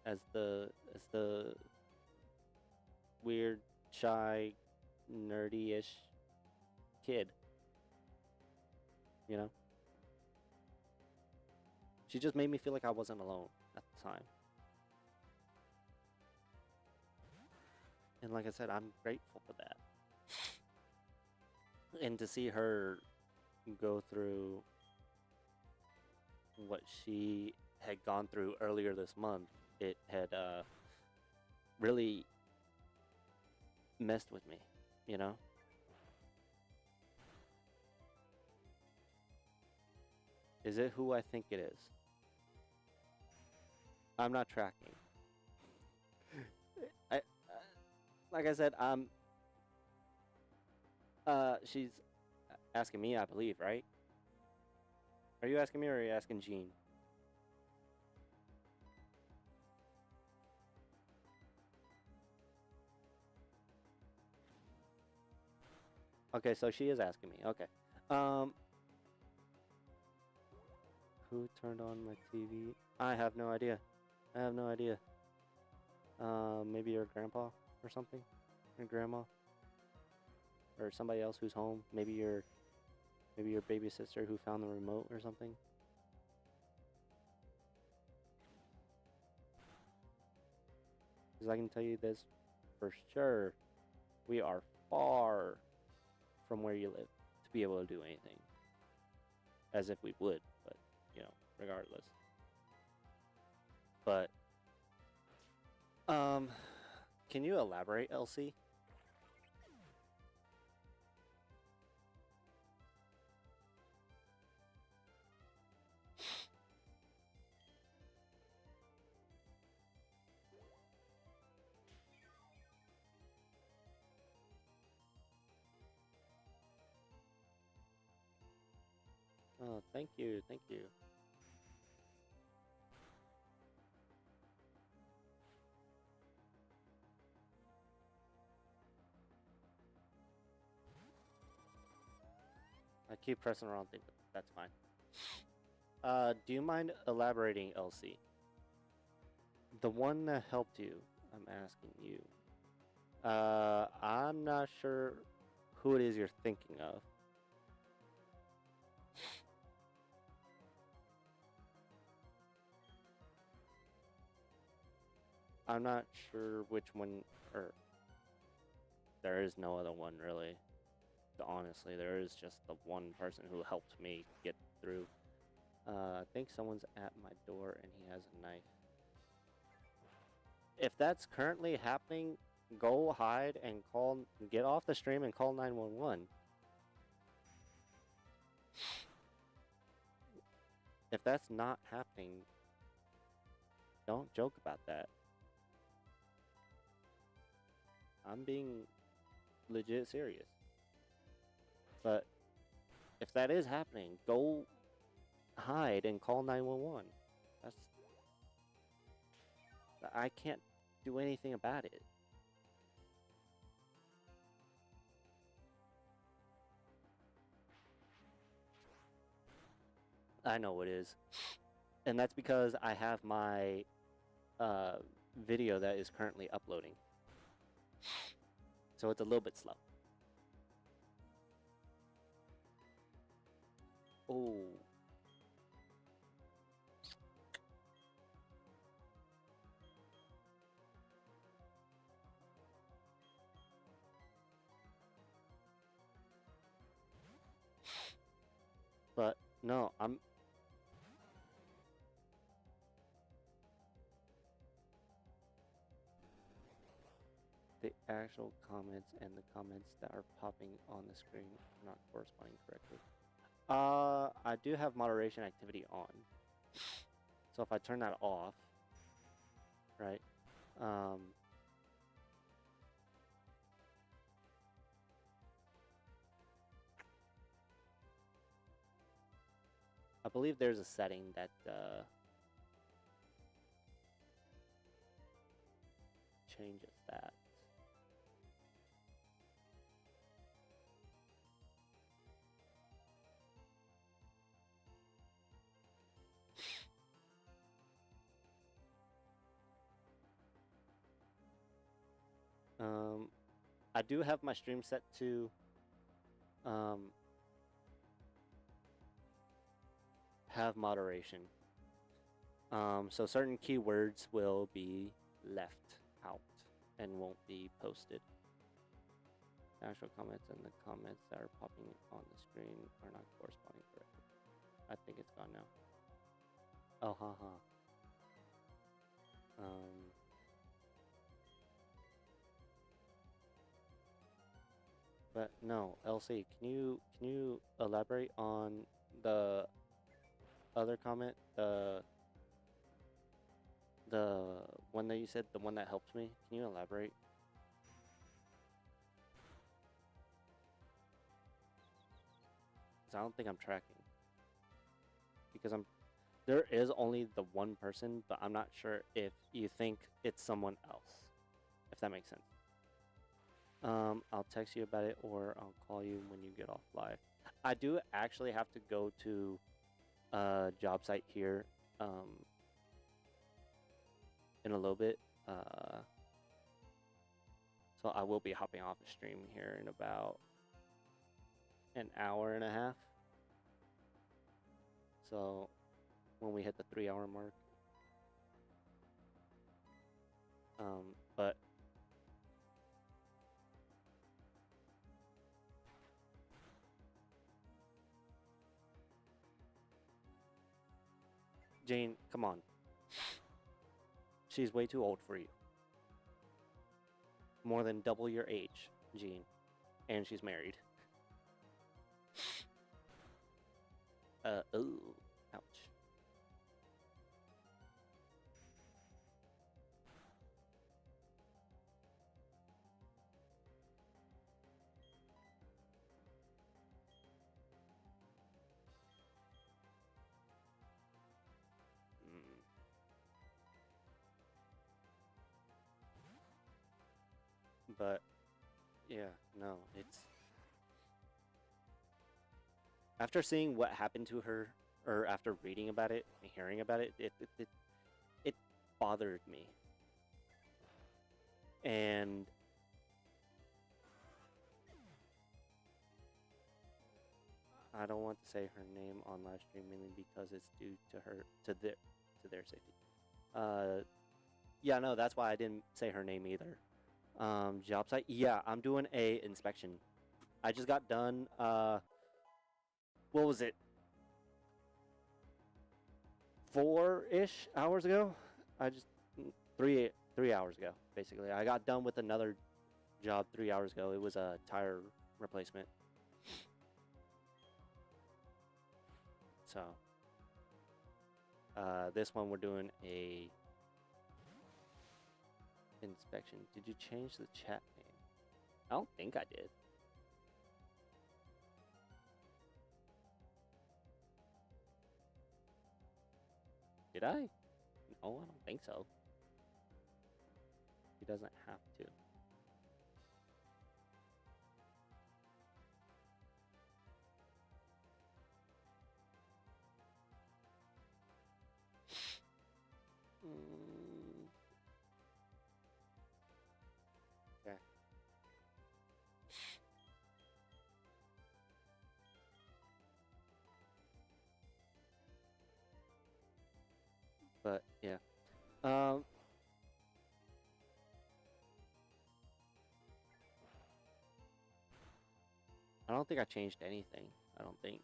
as the weird, shy, nerdy-ish kid, She just made me feel like I wasn't alone at the time. And like I said, I'm grateful for that. And to see her go through what she had gone through earlier this month, it had really messed with me, Is it who I think it is? I'm not tracking. Like I said, she's asking me, I believe, right? Are you asking me or are you asking Jean? Okay, so she is asking me. Okay. Who turned on my TV? I have no idea. I have no idea. Maybe your grandpa or something? Your grandma? Or somebody else who's home? Maybe your baby sister who found the remote or something? Because I can tell you this for sure. We are far from where you live to be able to do anything. As if we would, but, regardless. But, can you elaborate, Elsie? Oh, thank you, thank you. I keep pressing the wrong thing, but that's fine. Do you mind elaborating, LC? The one that helped you, I'm asking you. I'm not sure who it is you're thinking of. I'm not sure which one, or there is no other one really. Honestly, there is just the one person who helped me get through. I think someone's at my door and he has a knife. If that's currently happening, go hide and get off the stream and call 911. If that's not happening, don't joke about that. I'm being legit serious. But if that is happening, go hide and call 911. I can't do anything about it. I know it is. And that's because I have my video that is currently uploading. So it's a little bit slow. Oh. But no, the actual comments and the comments that are popping on the screen are not corresponding correctly. I do have moderation activity on. So if I turn that off, right? I believe there's a setting that changes that. I do have my stream set to have moderation. So certain keywords will be left out and won't be posted. Actual comments and the comments that are popping on the screen are not corresponding correctly. I think it's gone now. Oh, haha. But no, LC, can you elaborate on the other comment, the one that you said, the one that helped me? Can you elaborate? Because I don't think I'm tracking. Because there is only the one person, but I'm not sure if you think it's someone else. If that makes sense. I'll text you about it or I'll call you when you get off live. I do actually have to go to a job site here in a little bit. So I will be hopping off the stream here in about an hour and a half. So when we hit the 3-hour mark. But Jane, come on. She's way too old for you. More than double your age, Jean. And she's married. Ooh, ouch. But yeah, no, it's after seeing what happened to her, or after reading about it and hearing about it, it bothered me. And I don't want to say her name on live stream mainly because it's due to her to their safety. Yeah, no, that's why I didn't say her name either. Job site. Yeah, I'm doing a inspection. I just got done. What was it? 4-ish hours ago. I just 3 hours ago, basically. I got done with another job 3 hours ago. It was a tire replacement. So, this one we're doing a inspection. Did you change the chat name? I don't think I did. Did I? No, I don't think so. He doesn't have to. Okay. But yeah. I don't think I changed anything. I don't think.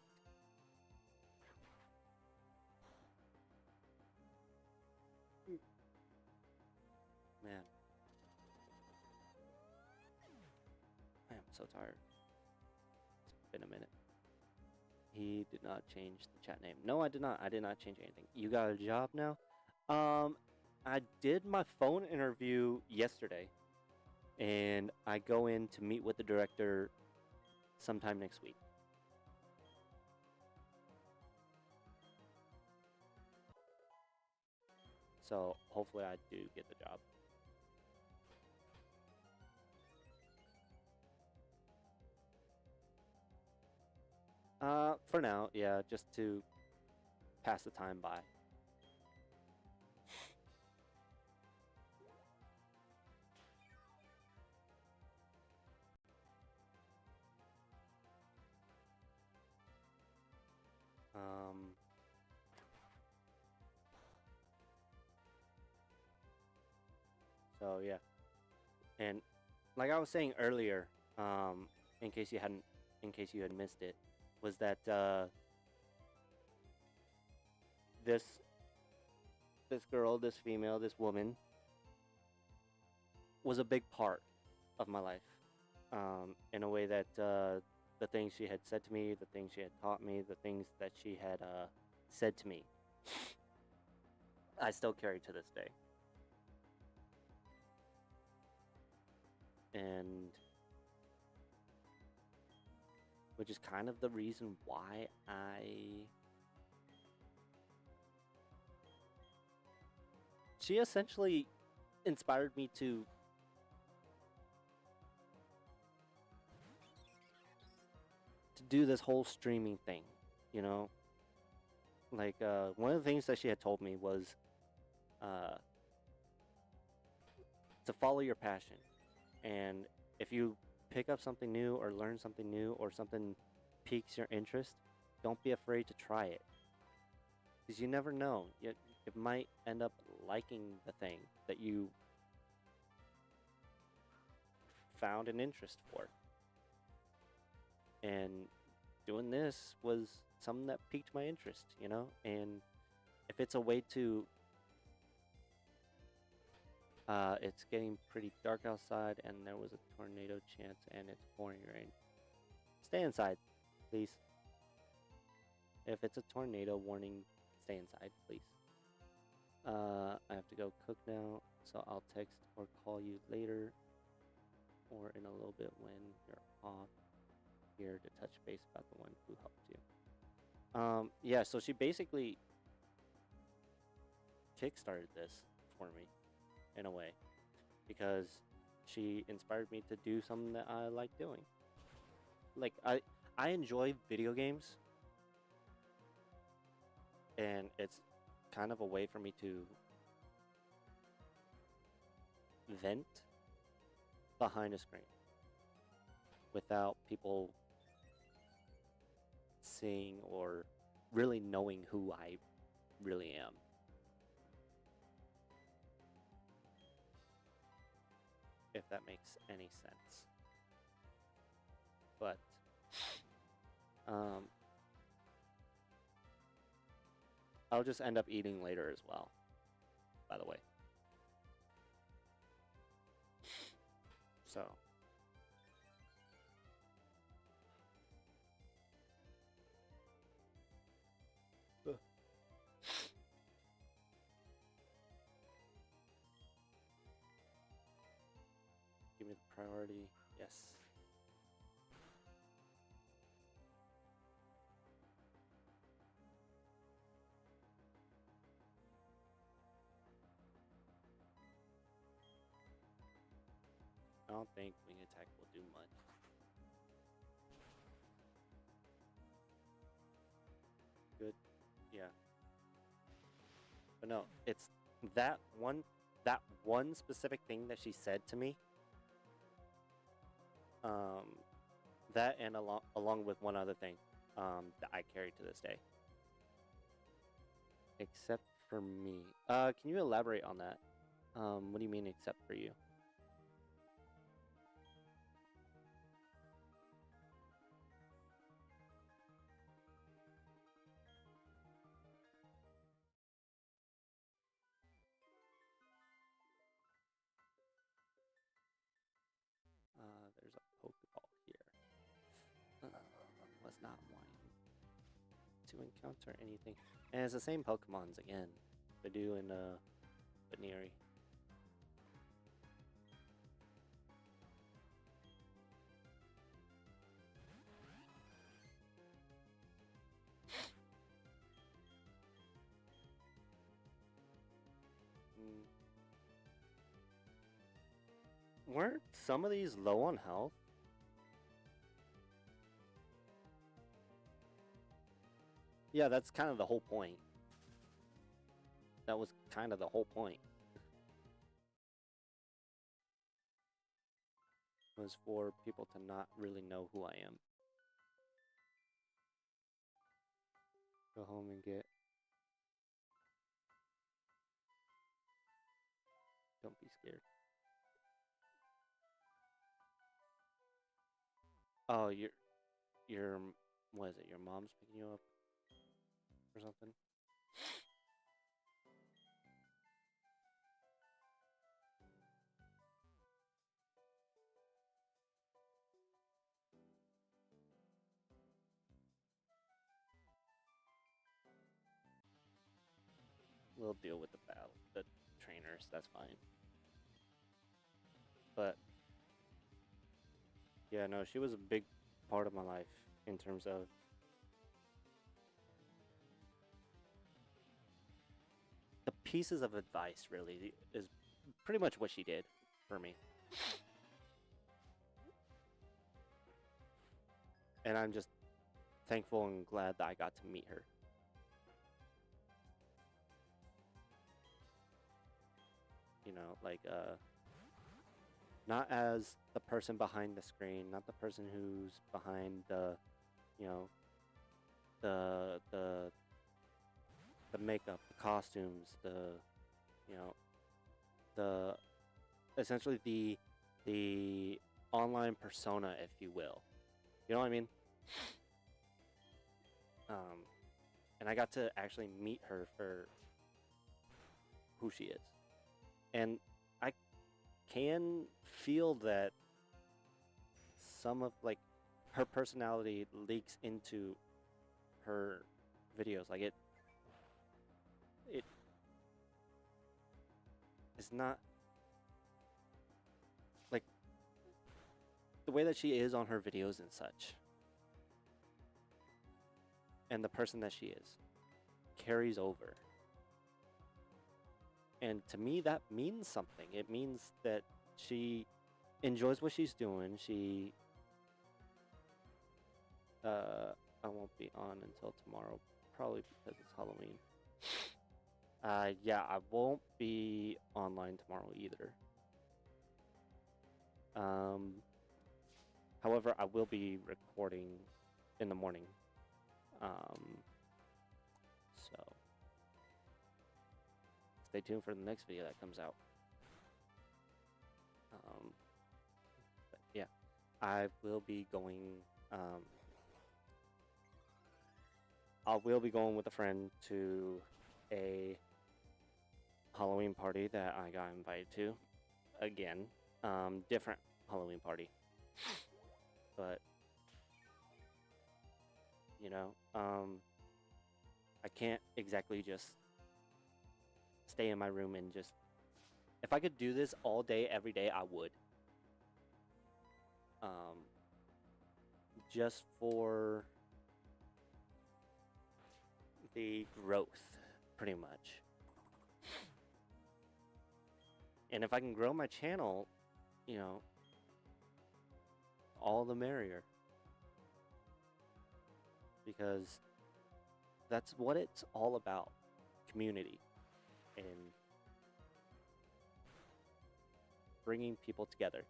Man. I am so tired. It's been a minute. He did not change the chat name. No, I did not. I did not change anything. You got a job now? I did my phone interview yesterday. And I go in to meet with the director sometime next week. So hopefully I do get the job. For now, yeah, just to pass the time by. So yeah, and like I was saying earlier, in case you had missed it, was that this girl, this female, this woman was a big part of my life, in a way that the things she had said to me, the things she had taught me, the things that she had said to me, I still carry to this day. And which is kind of the reason why she essentially inspired me to do this whole streaming thing, you know? Like, one of the things that she had told me was to follow your passion. And if you pick up something new or learn something new or something piques your interest, don't be afraid to try it. Because you never know. It might end up liking the thing that you found an interest for. And doing this was something that piqued my interest, you know? And if it's a way to... it's getting pretty dark outside, and there was a tornado chance, and it's pouring rain. Stay inside, please. If it's a tornado warning, stay inside, please. I have to go cook now, so I'll text or call you later, or in a little bit when you're off here to touch base about the one who helped you. Yeah, so she basically kickstarted this for me, in a way, because she inspired me to do something that I like doing. Like I enjoy video games, and it's kind of a way for me to vent behind a screen without people seeing or really knowing who I really am. If that makes any sense. But um, I'll just end up eating later as well, by the way. So Ugh. Give me the priority. Yes. I don't think wing attack will do much. Good. Yeah. But no, it's that one specific thing that she said to me. Um, that and along with one other thing, that I carry to this day. Except for me. Can you elaborate on that? What do you mean except for you? There's a Pokeball here. Was not wanting to encounter anything. And it's the same Pokemons again. They do in Baneri. Weren't some of these low on health? Yeah, that's kind of the whole point. That was kind of the whole point. Was for people to not really know who I am. Go home and get... Don't be scared. Oh, your what is it? Your mom's picking you up or something? We'll deal with the trainers. That's fine. But yeah, no, she was a big part of my life in terms of the pieces of advice. Really, is pretty much what she did for me. And I'm just thankful and glad that I got to meet her. You know, like not as the person behind the screen, not the person who's behind the, you know, the the makeup, the costumes, you know, the essentially the online persona, if you will. You know what I mean? And I got to actually meet her for who she is, and I can feel that some of like her personality leaks into her videos. Like it is not like the way that she is on her videos and such, and the person that she is carries over. And to me, that means something. It means that she enjoys what she's doing. She I won't be on until tomorrow, probably because it's Halloween. Yeah, I won't be online tomorrow either. Um, However, I will be recording in the morning. Um, so stay tuned for the next video that comes out. But yeah, I will be going. Um, I will be going with a friend to a Halloween party that I got invited to. Again, different Halloween party, but you know, I can't exactly just stay in my room and just. If I could do this all day, every day, I would. Just for the growth, pretty much. And if I can grow my channel, you know, all the merrier. Because that's what it's all about, community and bringing people together.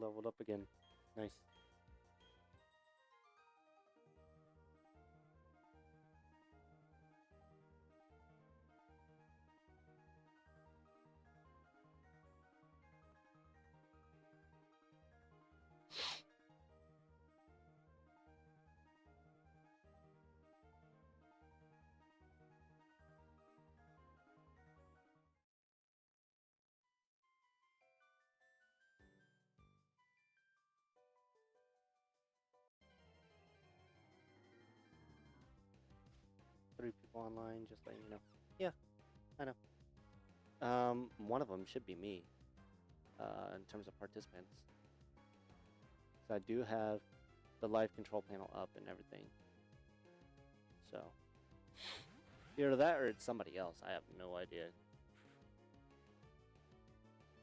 Leveled up again. Nice. Three people online, just letting you know. Yeah, I know. One of them should be me, in terms of participants. So I do have the live control panel up and everything. So, either that or it's somebody else. I have no idea.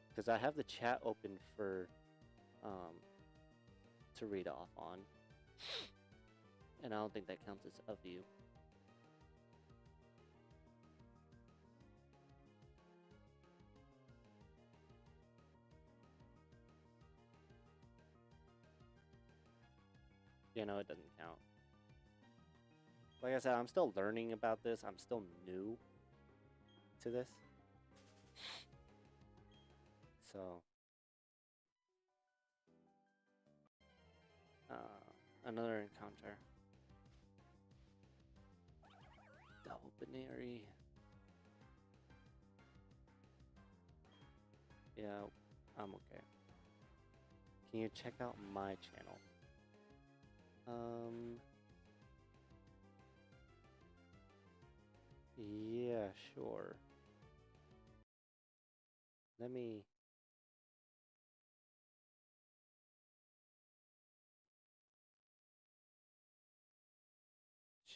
Because I have the chat open for, to read off on. And I don't think that counts as a view. You know, it doesn't count. Like I said, I'm still learning about this. I'm still new to this. So, another encounter. Double binary. Yeah, I'm okay. Can you check out my channel? Yeah, sure. Let me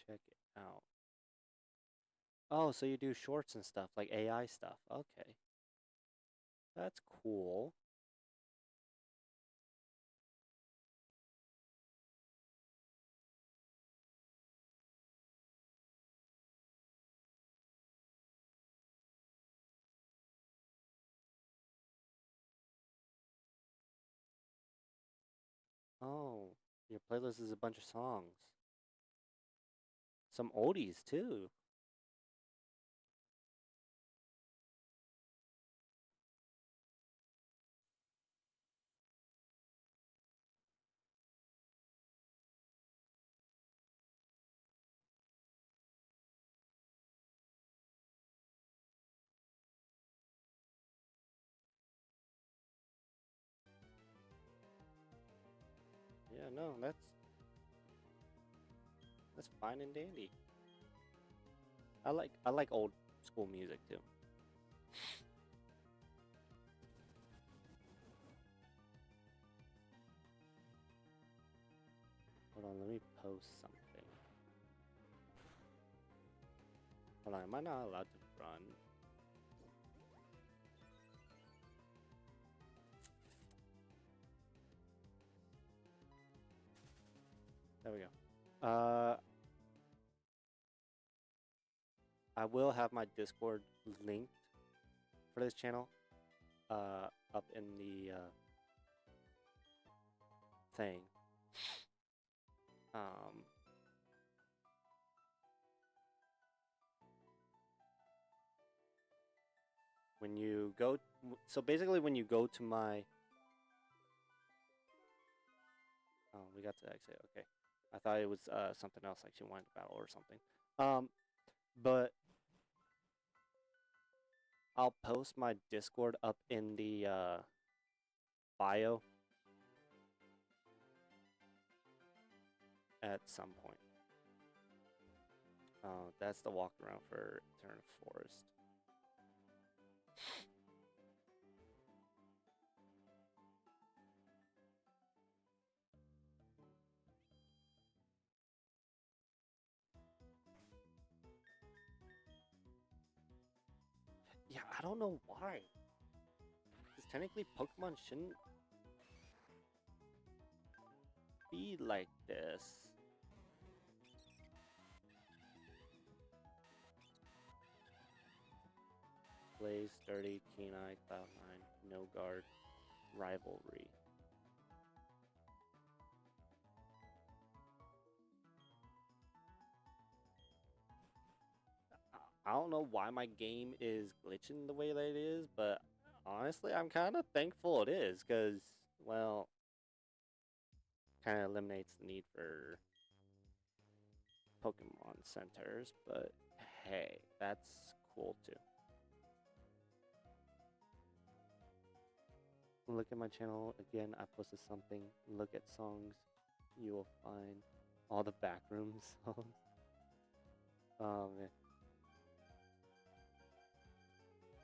check it out. Oh, so you do shorts and stuff, like AI stuff. Okay. That's cool. Oh, your playlist is a bunch of songs. Some oldies, too. Yeah, no, that's That's fine and dandy. I like old school music too. Hold on, let me post something. Hold on, am I not allowed to run? There we go. I will have my Discord linked for this channel up in the thing. When you go, so basically when you go to my, oh, we got to exit. Okay, I thought it was something else, like she wanted to battle or something. But I'll post my Discord up in the bio at some point. That's the walk around for Eternal Forest. Yeah, I don't know why. Because technically Pokemon shouldn't be like this. Blaze, Sturdy, Keen-Eye, Cloud9, No Guard, Rivalry. I don't know why my game is glitching the way that it is, but honestly, I'm kind of thankful it is, because, well, kind of eliminates the need for Pokemon centers, but hey, that's cool too. Look at my channel again. I posted something. Look at songs. You will find all the backroom songs. Oh man,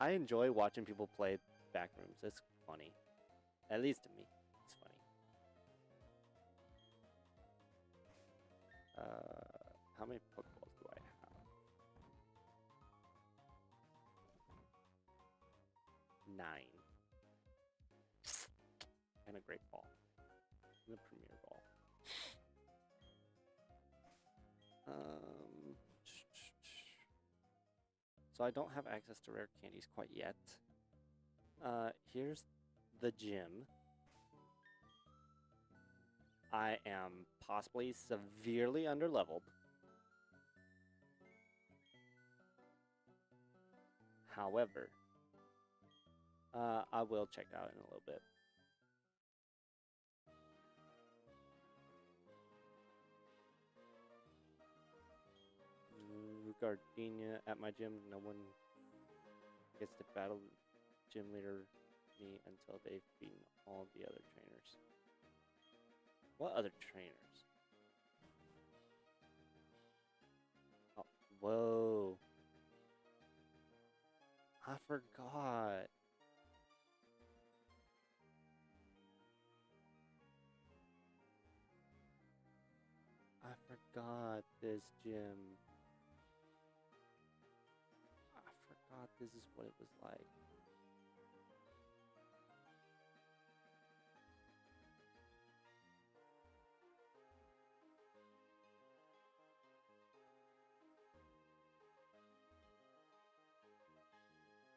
I enjoy watching people play backrooms. It's funny, at least to me. It's funny. How many Pokeballs do I have? 9. And a Great Ball. And a Premier Ball. So I don't have access to rare candies quite yet. Here's the gym. I am possibly severely underleveled. However, I will check out in a little bit. Gardenia at my gym. No one gets to battle gym leader me until they've beaten all the other trainers. What other trainers? Oh, whoa. I forgot. I forgot this gym. I forgot this is what it was like.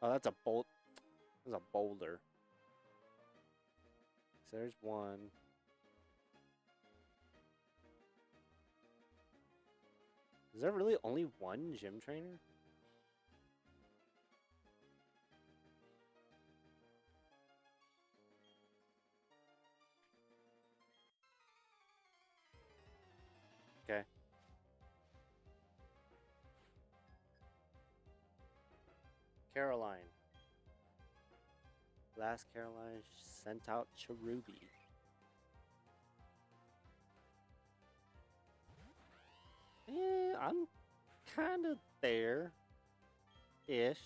Oh, that's a bolt. That's a boulder. So there's one. Is there really only one gym trainer? Okay. Caroline. Last Caroline sent out Cherubi. kind of there ish.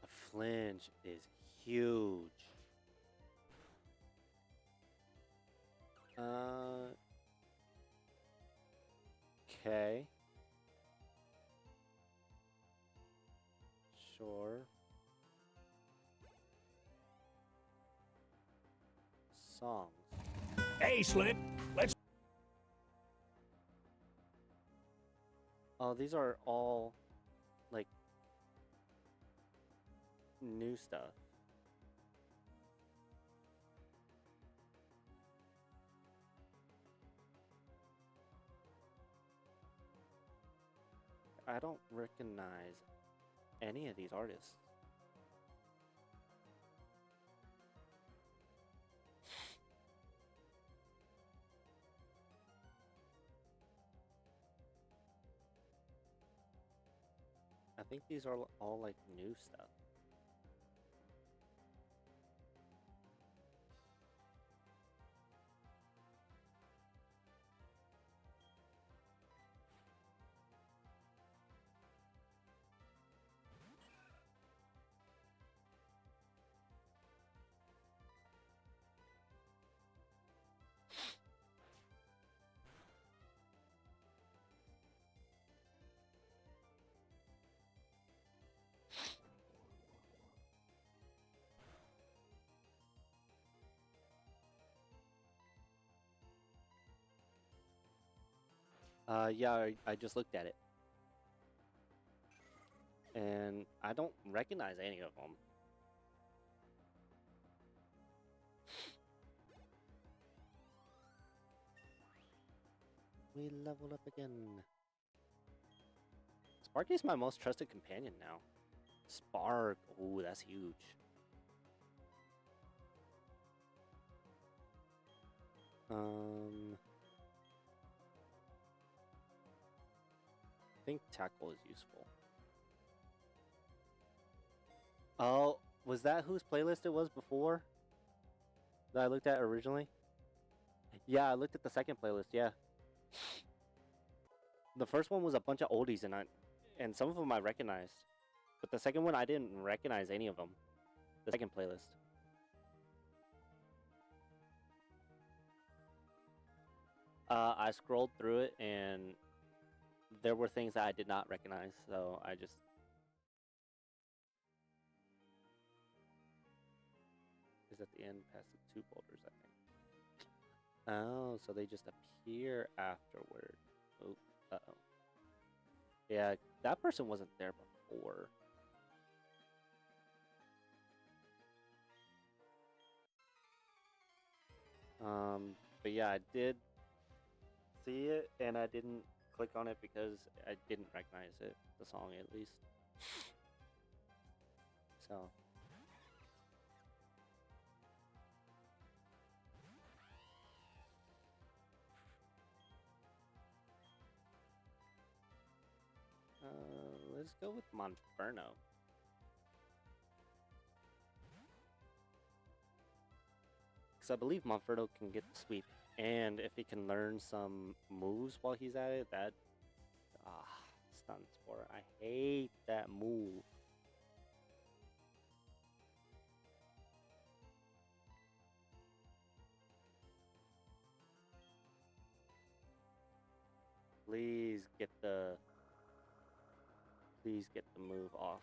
The flinch is huge. Okay. Sure. Songs. Hey, Slit. Let's. Oh, these are all like new stuff. I don't recognize any of these artists. I think these are all like new stuff. Yeah, I just looked at it. And I don't recognize any of them. We leveled up again. Sparky's my most trusted companion now. Spark. Ooh, that's huge. I think tackle is useful. Oh, was that whose playlist it was before? That I looked at originally? Yeah, I looked at the second playlist, yeah. The first one was a bunch of oldies and some of them I recognized. But the second one I didn't recognize any of them. The second playlist. I scrolled through it and there were things that I did not recognize, so I just is at the end past the two boulders, I think. Oh, so they just appear afterward. Oh, uh-oh. Yeah, that person wasn't there before. But yeah, I did see it, and I didn't click on it because I didn't recognize it, the song at least. So. Let's go with Monferno. Because I believe Monferno can get the sweep, and if he can learn some moves while he's at it, that stun spore. I hate that move. Please get the move off.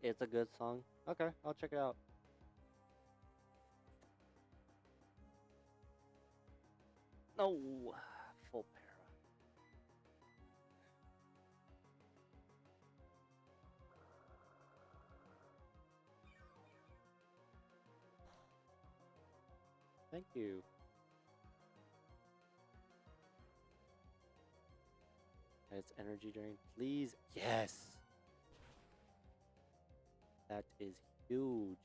It's a good song. Okay, I'll check it out. No, full para. Thank you. It's energy drain. Please. Yes. That is huge.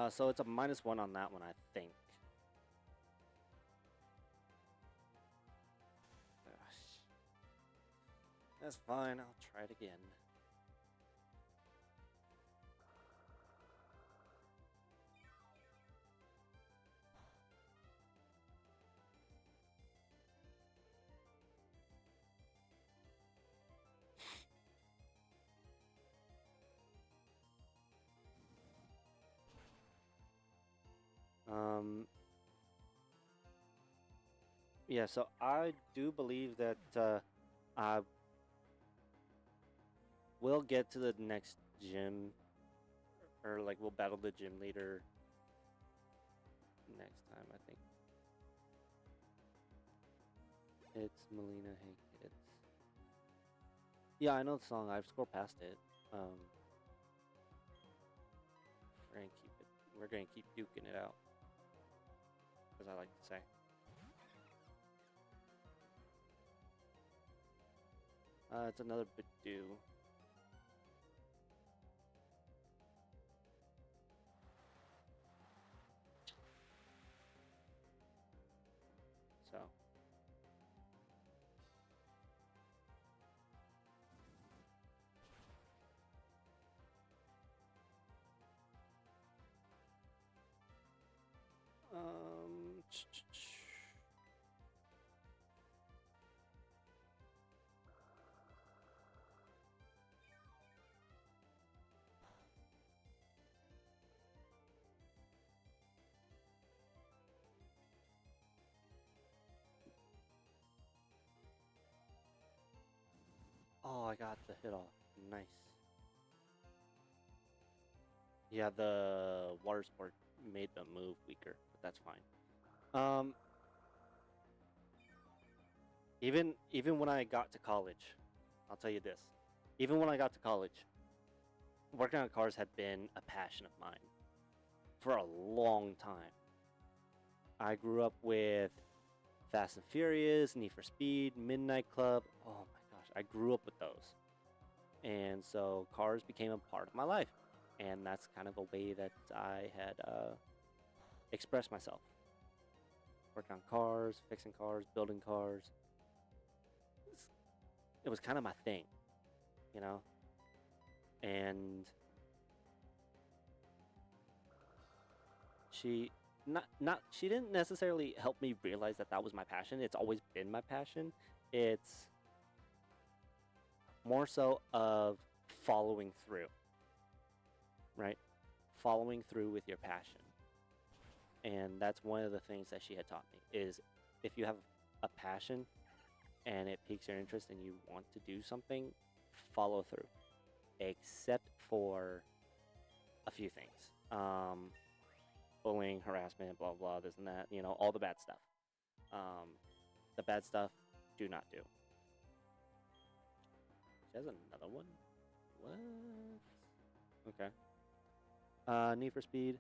So it's a -1 on that one, I think. That's fine. I'll try it again. Yeah, so I do believe that I will get to the next gym, or like we'll battle the gym leader next time, I think. It's Melina, hey kids. Yeah, I know the song. I've scored past it. We're gonna keep duking it out, as I like to say. It's another Bidoo. So. Oh, I got the hit off. Nice. Yeah, the water sport made the move weaker, but that's fine. Even when I got to college, I'll tell you this. Even when I got to college, working on cars had been a passion of mine for a long time. I grew up with Fast and Furious, Need for Speed, Midnight Club. Oh my gosh, I grew up with those. And so cars became a part of my life. And that's kind of a way that I had expressed myself. Working on cars, fixing cars, building cars. It was kind of my thing, you know? And she she didn't necessarily help me realize that that was my passion. It's always been my passion. It's more so of following through, right? Following through with your passion. And that's one of the things that she had taught me is if you have a passion and it piques your interest and you want to do something, follow through. Except for a few things. Bullying, harassment, blah, blah, this and that, you know, all the bad stuff. The bad stuff, do not do. She has another one? What? Okay. Need for Speed.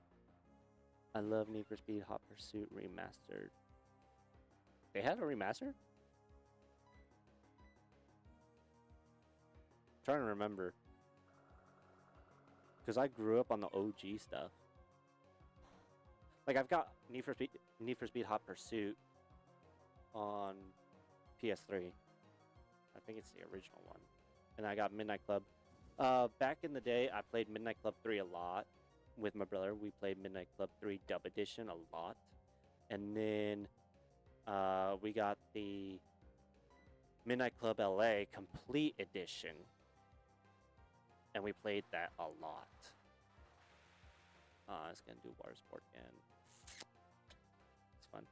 I love Need for Speed Hot Pursuit Remastered. They had a remaster? I'm trying to remember. Because I grew up on the OG stuff. Like, I've got Need for Speed Hot Pursuit on PS3. I think it's the original one. And I got Midnight Club. Back in the day, I played Midnight Club 3 a lot with my brother. We played Midnight Club 3 Dub Edition a lot. And then we got the Midnight Club LA Complete Edition. And we played that a lot. I was going to do Water Sport again. It's fun.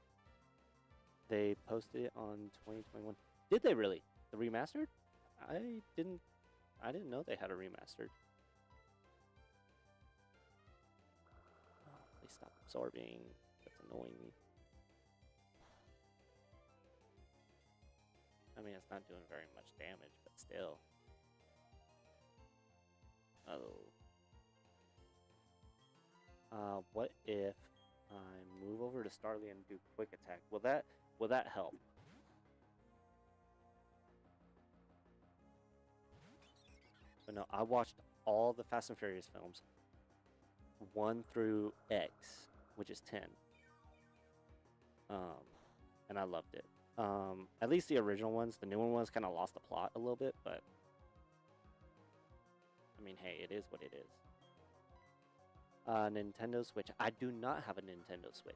They posted it on 2021. Did they really? The remastered? I didn't know they had a remastered. Oh, please stop absorbing. That's annoying me. I mean, it's not doing very much damage, but still. What if I move over to Starly and do quick attack? Will that help? But no, I watched all the Fast and Furious films, 1 through X, which is 10. And I loved it. At least the original ones. The newer ones kind of lost the plot a little bit, but I mean, hey, it is what it is. Nintendo Switch. I do not have a Nintendo Switch.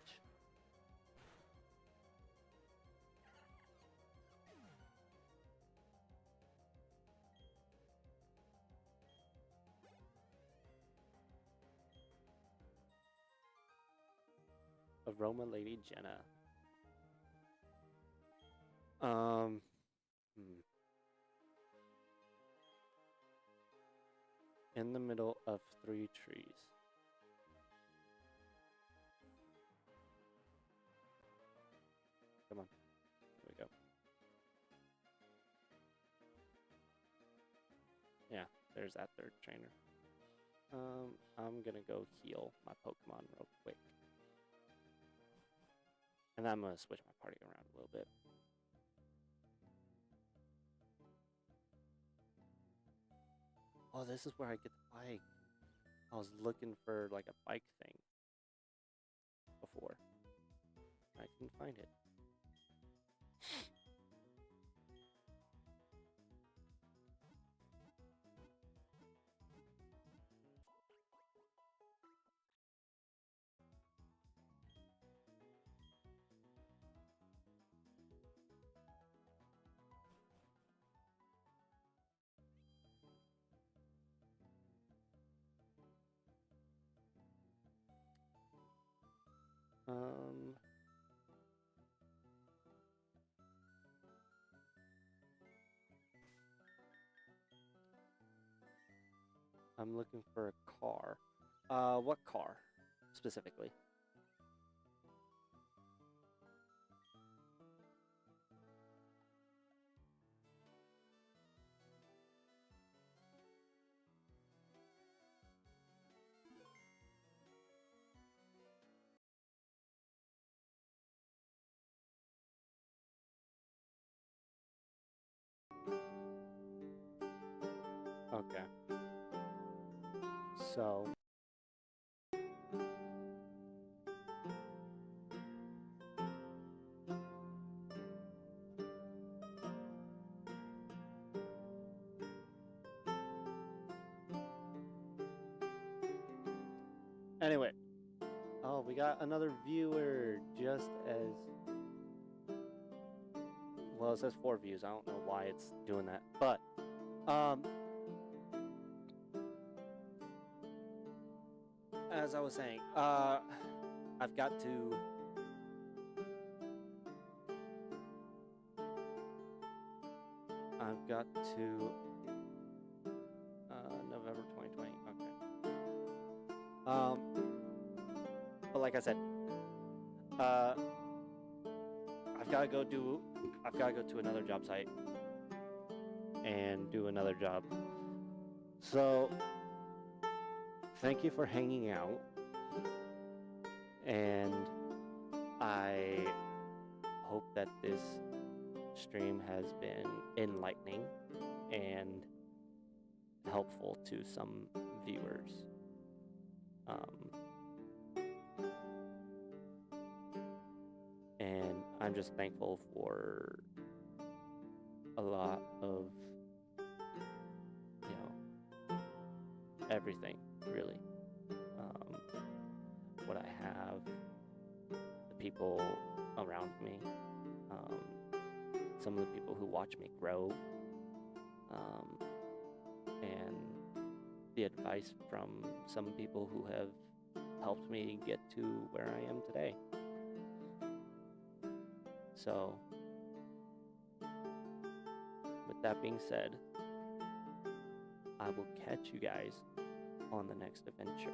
Aroma Lady Jenna. Hmm. In the middle of 3 trees. Come on. There we go. Yeah, there's that third trainer. I'm gonna go heal my Pokemon real quick. And I'm gonna switch my party around a little bit. Oh, this is where I get the bike. I was looking for like a bike thing before. I couldn't find it. Um, I'm looking for a car. What car specifically? Okay. So anyway. Oh, we got another viewer just as well. It says 4 views. I don't know why it's doing that. But as I was saying, I've got to November 2020. Okay. But like I said, I've got to go to another job site and do another job. So thank you for hanging out, and I hope that this stream has been enlightening and helpful to some viewers. And I'm just thankful for a lot of, everything, really. What I have, the people around me, some of the people who watch me grow, and the advice from some people who have helped me get to where I am today. So, with that being said, I will catch you guys on the next adventure.